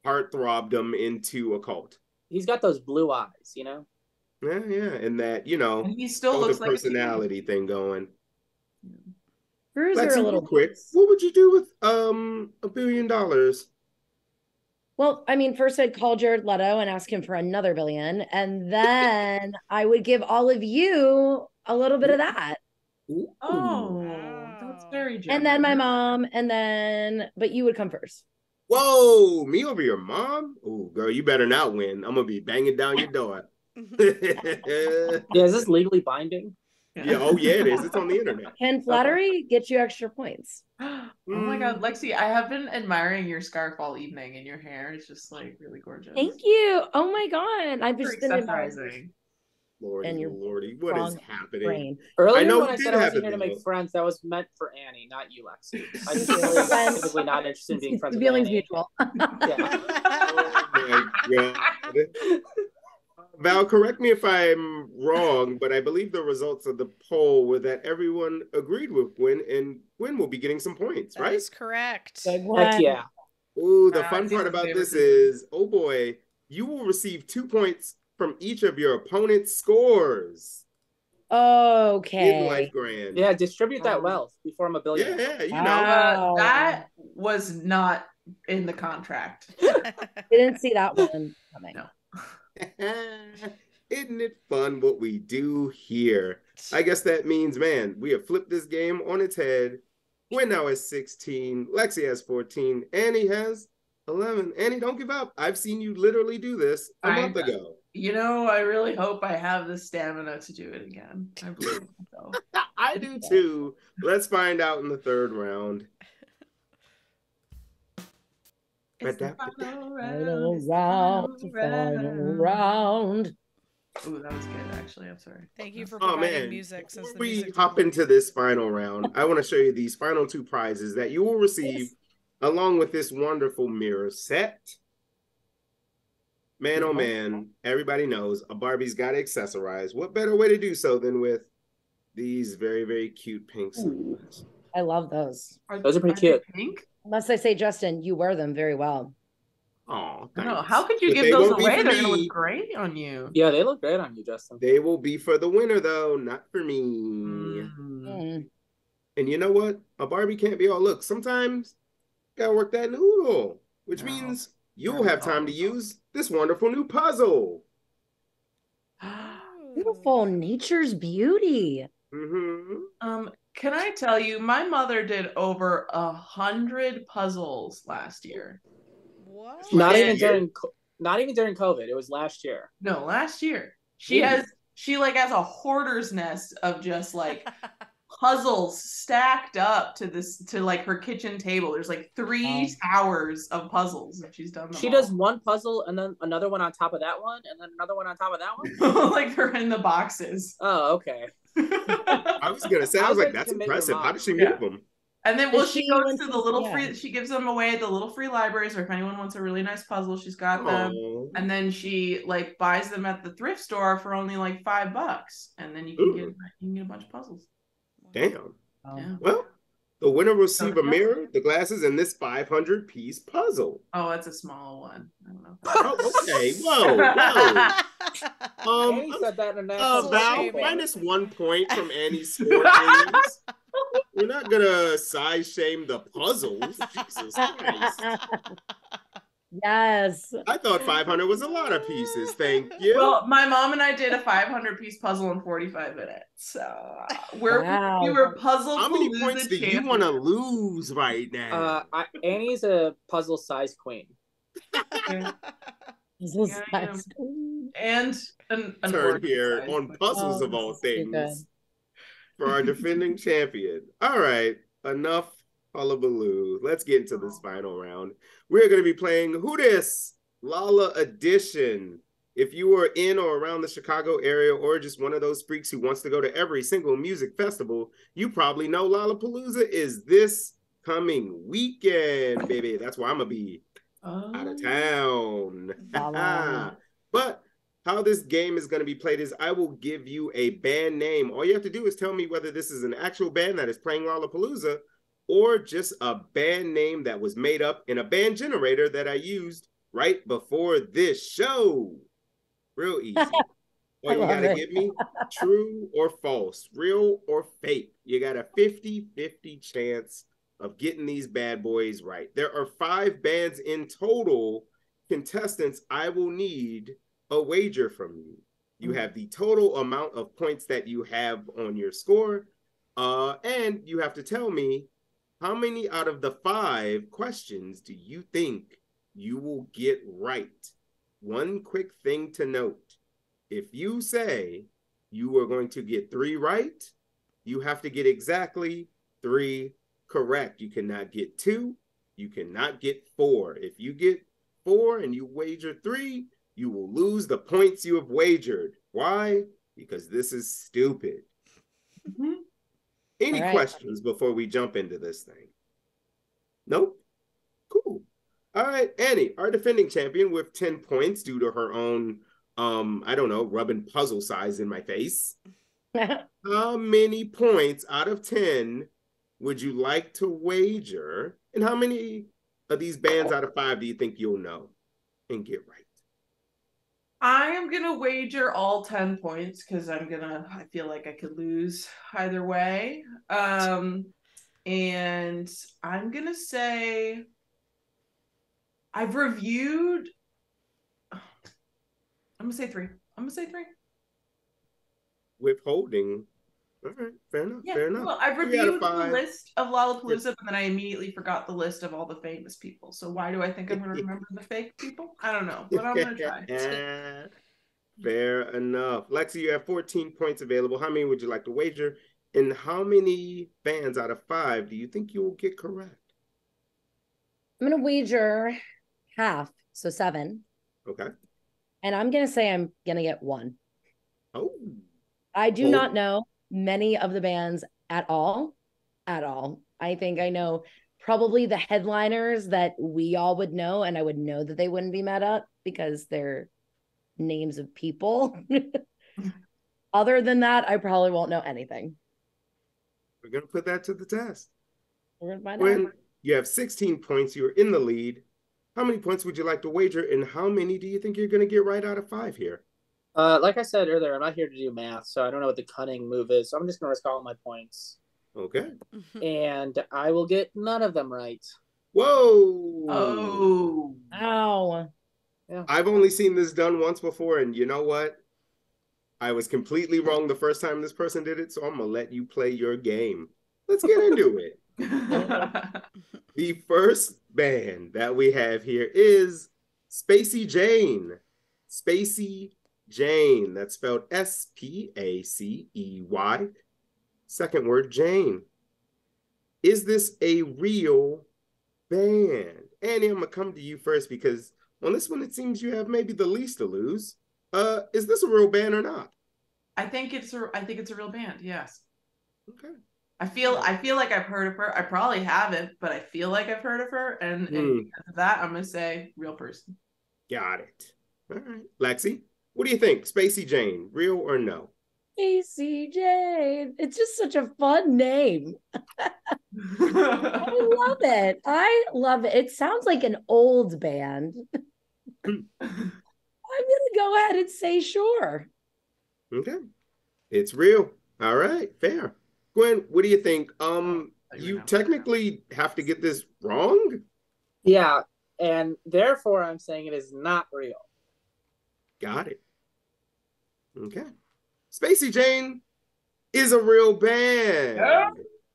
heartthrobdom into a cult. He's got those blue eyes, you know. Yeah, and that and he still looks the like personality thing going. Bruiser Lexi, a little quick. What would you do with $1 billion? Well, I mean, first I'd call Jared Leto and ask him for another $1 billion, and then I would give all of you a little bit of that. Ooh. Oh, that's very generous. And then my mom, but you would come first. Whoa, me over your mom? Oh, girl, you better not win. I'm gonna be banging down your door. Yeah, is this legally binding? Yeah, oh yeah, it is. It's on the internet. Can flattery get you extra points? Oh my god, Lexi, I have been admiring your scarf all evening, and your hair is just like really gorgeous. Thank you. Oh my god, I've just been admiring. Lordy, what is happening? Brain. Earlier when I said I wasn't here to make friends, that was meant for Annie, not you, Lexi. I'm specifically not interested in being friends with Annie. Mutual. Yeah. Oh my god. Val, correct me if I'm wrong, but I believe the results of the poll were that everyone agreed with Gwen, and Gwen will be getting some points, right? That's correct. Heck yeah. Ooh, the fun part about this is, oh boy, you will receive 2 points from each of your opponent's scores. Okay. In Life Grand. Yeah, distribute that wealth before I'm a billionaire. Yeah, you know. Wow. That was not in the contract. Didn't see that one coming. No. Isn't it fun what we do here? I guess that means, man, we have flipped this game on its head. Gwen now has 16. Lexi has 14. Annie has 11. Annie, don't give up. I've seen you literally do this a month ago. You know, I really hope I have the stamina to do it again. I believe myself. I do too. Let's find out in the third round. It's the final round. Ooh, that was good, actually. I'm sorry. Thank you for providing music. Since before we hop into this final round, I want to show you these final 2 prizes that you will receive along with this wonderful mirror set. Man, oh man, everybody knows a Barbie's got to accessorize. What better way to do so than with these very, very cute pink sunglasses? I love those. Those are pretty cute. Pink? Unless I say, Justin, you wear them very well. Oh, no! How could you give those away? They're gonna look great on you. Yeah, they look great on you, Justin. They will be for the winner, though, not for me. Mm. And you know what? A Barbie can't be all look. Sometimes you gotta work that noodle, which means you'll have time to use this wonderful new puzzle. Beautiful, nature's beauty. Can I tell you, my mother did over 100 puzzles last year. What? Not even during COVID. It was last year. No, last year. She has a hoarder's nest of just like puzzles stacked up to like her kitchen table. There's like 3 towers of puzzles and she's done them. She does one puzzle and then another one on top of that one and then another one on top of that one. Like they're in the boxes. Oh, okay. I was gonna say, I was like, that's impressive. How did she move them? And then she goes to the little free. She gives them away at the little free libraries, or if anyone wants a really nice puzzle, she's got them. And then she like buys them at the thrift store for only like $5, and then you can get a bunch of puzzles. Damn. Yeah. Well, The winner will receive a mirror, the glasses, and this 500-piece puzzle. Oh, that's a small one. I don't know. Oh, okay. Whoa. Annie said that in a national Val, minus 1 point from Annie's score, please. We're not gonna size shame the puzzles. Jesus Christ. Yes. I thought 500 was a lot of pieces. Thank you. Well, my mom and I did a 500-piece puzzle in 45 minutes. So we were puzzle. How many points do you want to lose right now? Annie's a puzzle size queen. And an turn here on puzzles of all things for our defending champion. All right, enough hullabaloo. Let's get into this final round. We're going to be playing Who Dis Lala Edition. If you are in or around the Chicago area or just one of those freaks who wants to go to every single music festival, you probably know Lollapalooza is this coming weekend, baby. That's where I'm going to be out of town. But how this game is going to be played is I will give you a band name. All you have to do is tell me whether this is an actual band that is playing Lollapalooza or just a band name that was made up in a band generator that I used right before this show. Real easy. All you got to give me true or false, real or fake. You got a 50-50 chance of getting these bad boys right. There are 5 bands in total. Contestants, I will need a wager from you. You have the total amount of points that you have on your score, and you have to tell me how many out of the 5 questions do you think you will get right? One quick thing to note. If you say you are going to get 3 right, you have to get exactly 3 correct. You cannot get 2. You cannot get 4. If you get 4 and you wager 3, you will lose the points you have wagered. Why? Because this is stupid. Any questions before we jump into this thing? Nope? Cool. All right, Annie, our defending champion with 10 points due to her own, I don't know, rubbing puzzle size in my face. How many points out of 10 would you like to wager? And how many of these bands out of 5 do you think you'll know and get right? I am going to wager all 10 points because I feel like I could lose either way. And I'm going to say I've reviewed. I'm going to say 3. Withholding. All right, fair enough. Yeah, fair enough. Well, I've reviewed the list of Lollapalooza, but then I immediately forgot the list of all the famous people. So why do I think I'm going to remember the fake people? I don't know, but I'm going to try. Fair enough. Lexi, you have 14 points available. How many would you like to wager? And how many bands out of 5 do you think you will get correct? I'm going to wager half, so 7. Okay. And I'm going to say I'm going to get 1. Oh. I do not know many of the bands at all. I think I know probably the headliners that we all would know, and I would know that they wouldn't be mad up because they're names of people. Other than that, I probably won't know anything. We're going to put that to the test. We're going to find out. You have 16 points. You're in the lead. How many points would you like to wager, and how many do you think you're going to get right out of 5 here? Like I said earlier, I'm not here to do math, so I don't know what the cunning move is. So I'm just going to risk all my points. Okay. And I will get none of them right. Whoa. Oh. Ow. Yeah. I've only seen this done once before, and you know what? I was completely wrong the first time this person did it, so I'm going to let you play your game. Let's get into it. The first band that we have here is Spacey Jane. Spacey Jane. That's spelled S-P-A-C-E-Y. Second word, Jane. Is this a real band? Annie, I'm going to come to you first because on this one, it seems you have maybe the least to lose. Is this a real band or not? I think it's a real band, yes. Okay. I feel like I've heard of her. I probably haven't, but I feel like I've heard of her. And because of that, I'm going to say real person. Got it. All right. Lexi, what do you think? Spacey Jane, real or no? Spacey Jane. It's just such a fun name. I love it. I love it. It sounds like an old band. I'm gonna go ahead and say sure. Okay. It's real. All right, fair. Gwen, what do you think? You technically have to get this wrong? Yeah, and therefore I'm saying it is not real. Got it. Okay. Spacey Jane is a real band.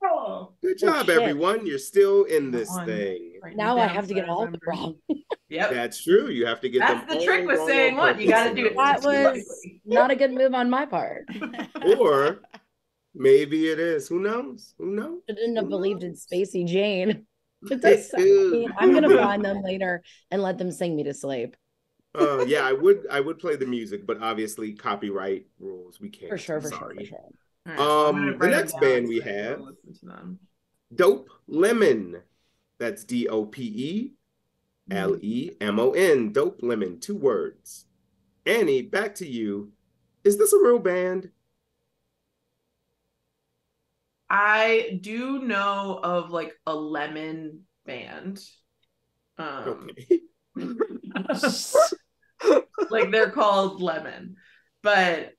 Oh. Good job, shit. everyone. You're still in this thing. Now I have to get all of them wrong. Yep. That's true. You have to get That's them the all trick with wrong saying on what? You got to purpose do it. That was not a good move on my part. Or maybe it is. Who knows? Who knows? Shouldn't have Who believed in knows? Spacey Jane. It does sound mean. I'm gonna find them later and let them sing me to sleep. Yeah, I would play the music, but obviously copyright rules. We can't. For sure, I'm for sure, sorry. for sure. Right, well, The next band we have, Dope Lemon. That's DOPELEMON. Dope Lemon. 2 words. Annie, back to you. Is this a real band? I do know of like a lemon band. Okay. Like they're called Lemon, but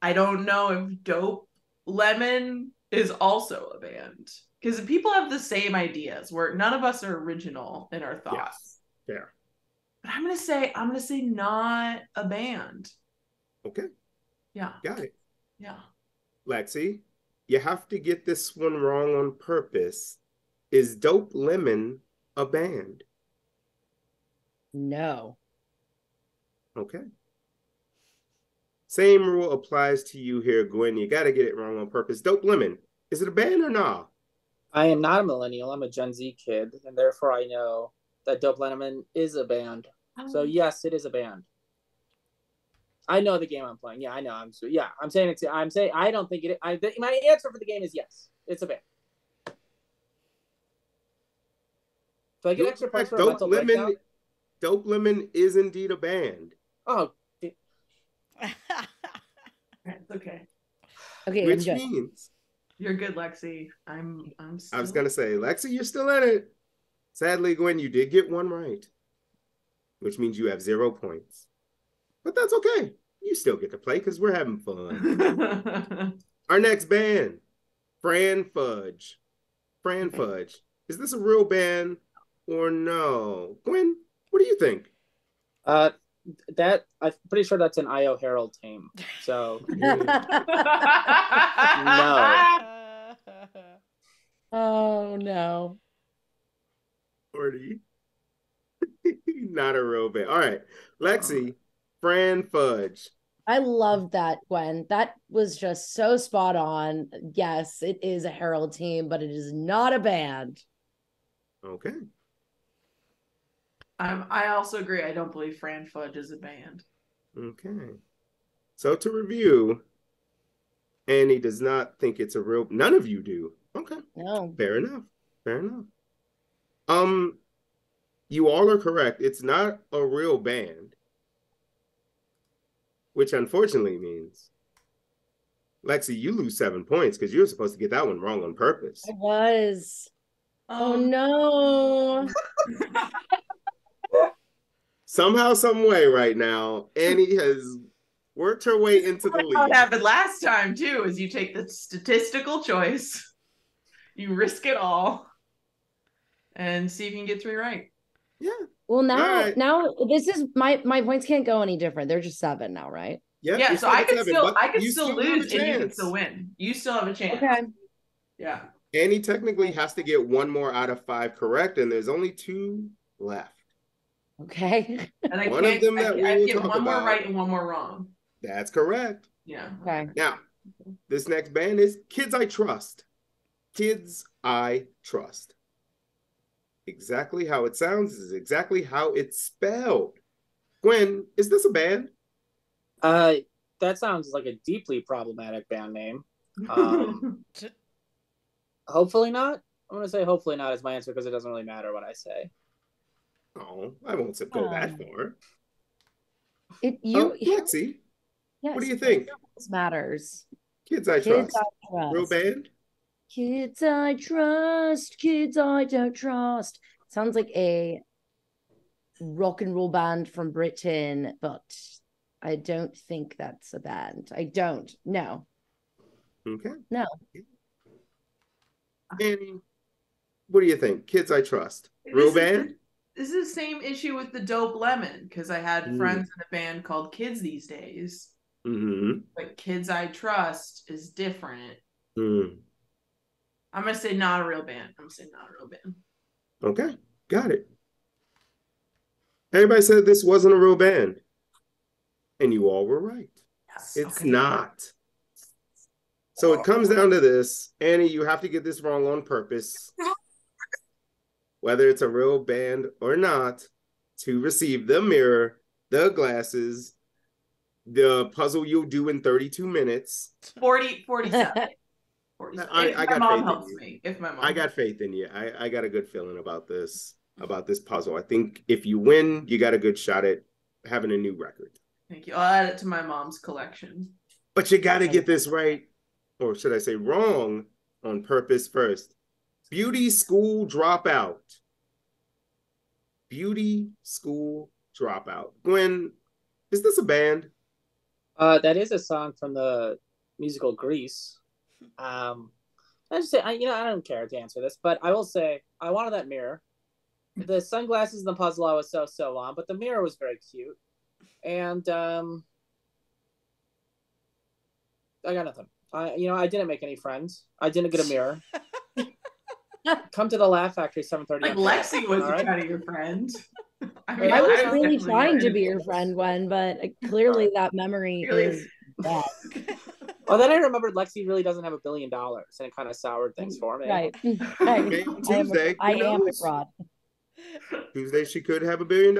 I don't know if Dope Lemon is also a band because people have the same ideas where none of us are original in our thoughts. Yes. Fair. But I'm gonna say not a band. Okay. Yeah. Got it. Yeah. Lexi, you have to get this one wrong on purpose. Is Dope Lemon a band? No. Okay. Same rule applies to you here, Gwen. You got to get it wrong on purpose. Dope Lemon, is it a band or not? I am not a millennial. I'm a Gen Z kid, and therefore I know that Dope Lemon is a band. So yes, it is a band. I know the game I'm playing. Yeah, I know. I'm saying it's. I'm saying I don't think it. My answer for the game is yes. It's a band. So I get extra points for a mental breakdown. Dope Lemon is indeed a band. Oh, it's okay. Okay, which means you're good, Lexi. I'm still... I was gonna say, Lexi, you're still in it. Sadly, Gwen, you did get one right, which means you have 0 points. But that's okay. You still get to play because we're having fun. Our next band, Fran Fudge. Fran Fudge. Is this a real band or no? Gwen, what do you think? That I'm pretty sure that's an IO Herald team. So no. Oh no. 40. Not a real band. All right. Lexi, Fran Fudge. I love that, Gwen. That was just so spot on. Yes, it is a Herald team, but it is not a band. Okay. I also agree. I don't believe Fran Fudge is a band. Okay. So to review, Annie does not think it's a real. None of you do. Okay. No. Fair enough. Fair enough. You all are correct. It's not a real band, which unfortunately means, Lexi, you lose 7 points because you were supposed to get that one wrong on purpose. I was. Oh no. Somehow, some way, right now, Annie has worked her way into the lead. What happened last time too is you take the statistical choice, you risk it all, and see if you can get 3 right. Yeah. Well, now this is my points can't go any different. They're just 7 now, right? Yep, yeah. So I could you still lose and you can still win. You still have a chance. Okay. Yeah. Annie technically has to get 1 more out of 5 correct, and there's only 2 left. Okay. And I one of them that I we will get talk one more about. right and 1 more wrong. That's correct. Yeah. Okay. Now, this next band is Kids I Trust. Kids I Trust. Exactly how it sounds is exactly how it's spelled. Gwen, is this a band? That sounds like a deeply problematic band name. Hopefully not. I'm going to say hopefully not is my answer because it doesn't really matter what I say. Oh, I won't go that far. Lexi, yes, what do you think? This matters. Kids I Trust. Real band? Kids I trust, kids I don't trust. Sounds like a rock and roll band from Britain, but I don't think that's a band. I don't. No. Okay. No. Annie, what do you think? Kids I Trust. Real band? This is the same issue with the Dope Lemon, because I had friends in a band called Kids These Days. Mm-hmm. But Kids I Trust is different. Mm. I'm going to say not a real band. Okay, got it. Everybody said this wasn't a real band. And you all were right. Yes, it's not. So it comes down to this. Annie, you have to get this wrong on purpose. Whether it's a real band or not, to receive the mirror, the glasses, the puzzle you'll do in 32 minutes. 47. 47. I got mom faith helps in you. me. If my mom I got faith in you. I got a good feeling about this puzzle. I think if you win, you got a good shot at having a new record. Thank you. I'll add it to my mom's collection. But you got to get this right, or should I say wrong, on purpose first. Beauty School Dropout. Beauty School Dropout. Gwen, is this a band? That is a song from the musical Grease. I just say, I don't care to answer this, but I will say I wanted that mirror. The sunglasses and the puzzle I was so on, but the mirror was very cute. And I got nothing. I didn't make any friends. I didn't get a mirror. Come to the Laugh Factory 7:30. Like Lexi was kind of your friend. I was really trying to be your friend, Gwen, but clearly that memory is bad. Well, then I remembered Lexi really doesn't have $1 billion, and it kind of soured things for me. Right. Tuesday, I am a fraud. Tuesday, she could have $1 billion.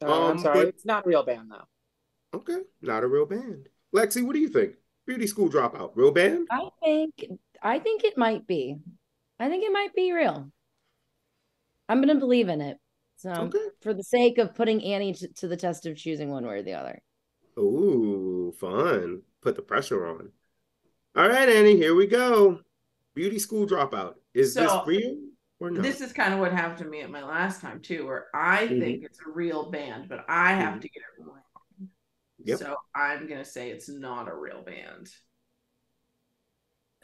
I'm sorry, it's not a real band though. Okay, not a real band. Lexi, what do you think? Beauty School Dropout, real band? I think it might be. I think it might be real. I'm gonna believe in it. So for the sake of putting Annie to the test of choosing one way or the other. Ooh, fun. Put the pressure on. All right, Annie, here we go. Beauty School Dropout. Is this real or not? This is kind of what happened to me at my last time too, where I think it's a real band, but I have to get it wrong. Yep. So I'm gonna say it's not a real band.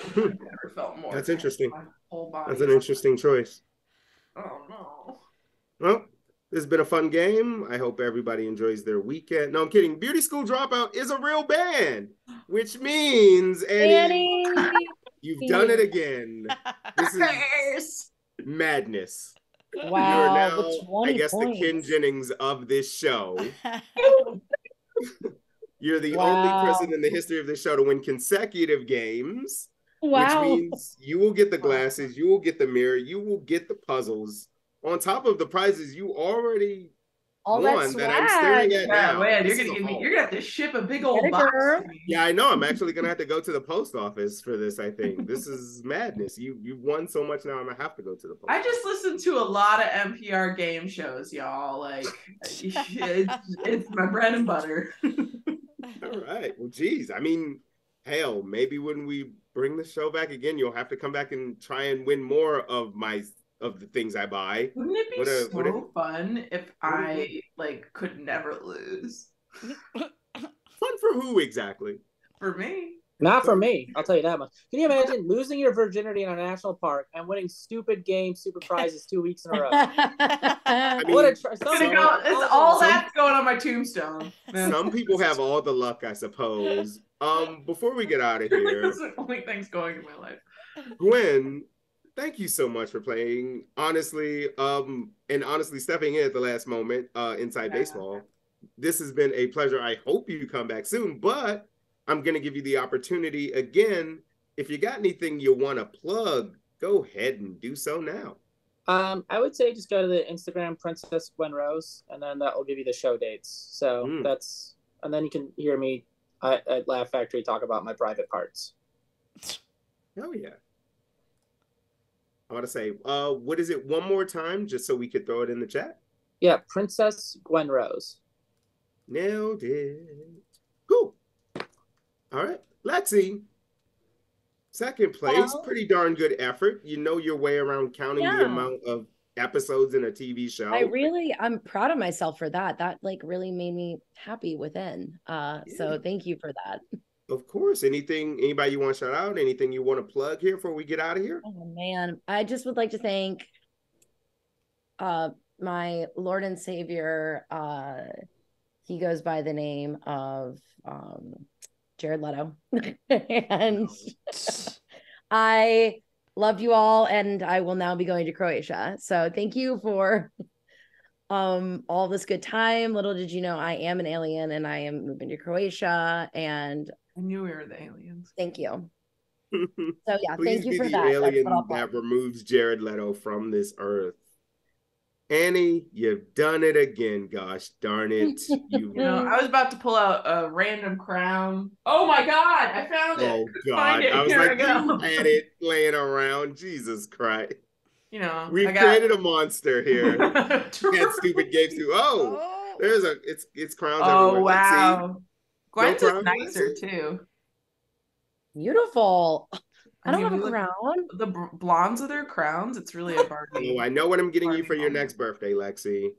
I've never felt more. That's interesting. Whole body. That's an interesting choice. Oh no. Well, this has been a fun game. I hope everybody enjoys their weekend. No, I'm kidding. Beauty School Dropout is a real band, which means Annie, you've done it again. This is madness. Wow, you're now, I guess, the Ken Jennings of this show. You're the only person in the history of this show to win consecutive games. Wow. Which means you will get the glasses, you will get the mirror, you will get the puzzles on top of the prizes you already won that I'm staring at now. Man, you're gonna have to ship a big old box. Yeah, I know. I'm actually gonna have to go to the post office for this. I think this is madness. You've won so much now. I'm gonna have to go to the post. I just listened to a lot of NPR game shows, y'all. Like it's my bread and butter. All right. Well, geez. I mean, hell, maybe when we bring the show back again, you'll have to come back and try and win more of the things I buy. Wouldn't it be so fun if I could never lose? Fun for who exactly? For me. Not for me. I'll tell you that much. Can you imagine losing your virginity in a national park and winning stupid games, stupid prizes 2 weeks in a row? I mean, all that's going on my tombstone. Some people have all the luck, I suppose. Before we get out of here, that's the only things going in my life. Gwen, thank you so much for playing. Honestly, stepping in at the last moment, inside baseball. This has been a pleasure. I hope you come back soon, but I'm going to give you the opportunity again. If you got anything you want to plug, go ahead and do so now. I would say just go to the Instagram Princess Gwen Rose, and then that will give you the show dates. So and then you can hear me at Laugh Factory talk about my private parts. Oh yeah. I want to say, what is it one more time, just so we could throw it in the chat? Yeah, Princess Gwen Rose. Nailed it. Cool. All right, Lexi, Second place, pretty darn good effort. You know your way around counting the amount of episodes in a TV show. I'm proud of myself for that. That like really made me happy within. So thank you for that. Of course. Anybody you want to shout out? Anything you want to plug here before we get out of here? Oh man, I just would like to thank my Lord and Savior. He goes by the name of Jared Leto. And I love you all, and I will now be going to Croatia. So thank you for all this good time. Little did you know, I am an alien and I am moving to Croatia, and I knew we were the aliens. Thank you. So yeah, Please thank you for be that. the alien that removes Jared Leto from this earth. Annie, you've done it again. Gosh darn it! I was about to pull out a random crown. Oh my god, I found it. Oh god, I was like, you had it laying around. Jesus Christ! We've created a monster here. At Stupid Games too. Oh, there's it's crowns everywhere. Oh wow, Gwen's is nicer too. Beautiful. I don't have a crown. The blondes of their crowns. It's really a Barbie. Oh, I know what I'm getting you for your next birthday, Lexi.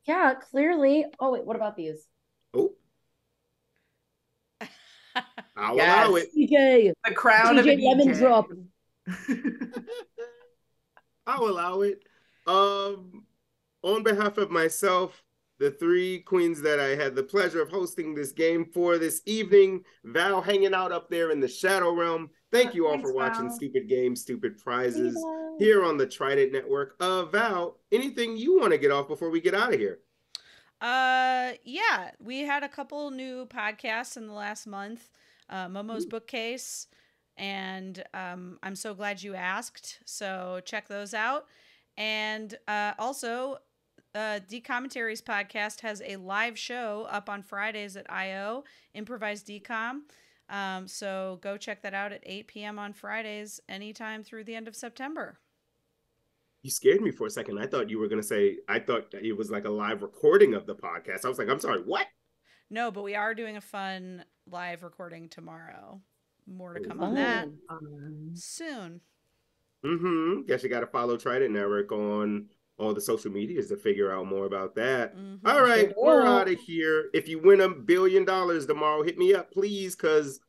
Yeah, clearly. Oh wait, what about these? Oh, I'll allow it. CJ, the crown of a lemon drop. I'll allow it. On behalf of myself, the three queens that I had the pleasure of hosting this game for this evening, Val hanging out up there in the Shadow Realm. Thank you all for watching Val. Stupid Games, Stupid Prizes here on the Trident Network. Val, anything you want to get off before we get out of here? Yeah, we had a couple new podcasts in the last month. Momo's Bookcase, and I'm so glad you asked. So check those out. And also, D-Commentaries podcast has a live show up on Fridays at IO, Improvised D-Com. So go check that out at 8 p.m. on Fridays, anytime through the end of September. You scared me for a second. I thought you were going to say, I thought it was like a live recording of the podcast. I was like, I'm sorry, what? No, but we are doing a fun live recording tomorrow. More to come on that soon. Guess you got to follow Trident Network on all the social medias to figure out more about that. All right, we're out of here. If you win $1 billion tomorrow, hit me up, please, because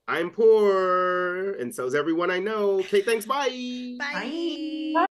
I'm poor, and so's everyone I know. Okay, thanks. Bye. Bye. Bye.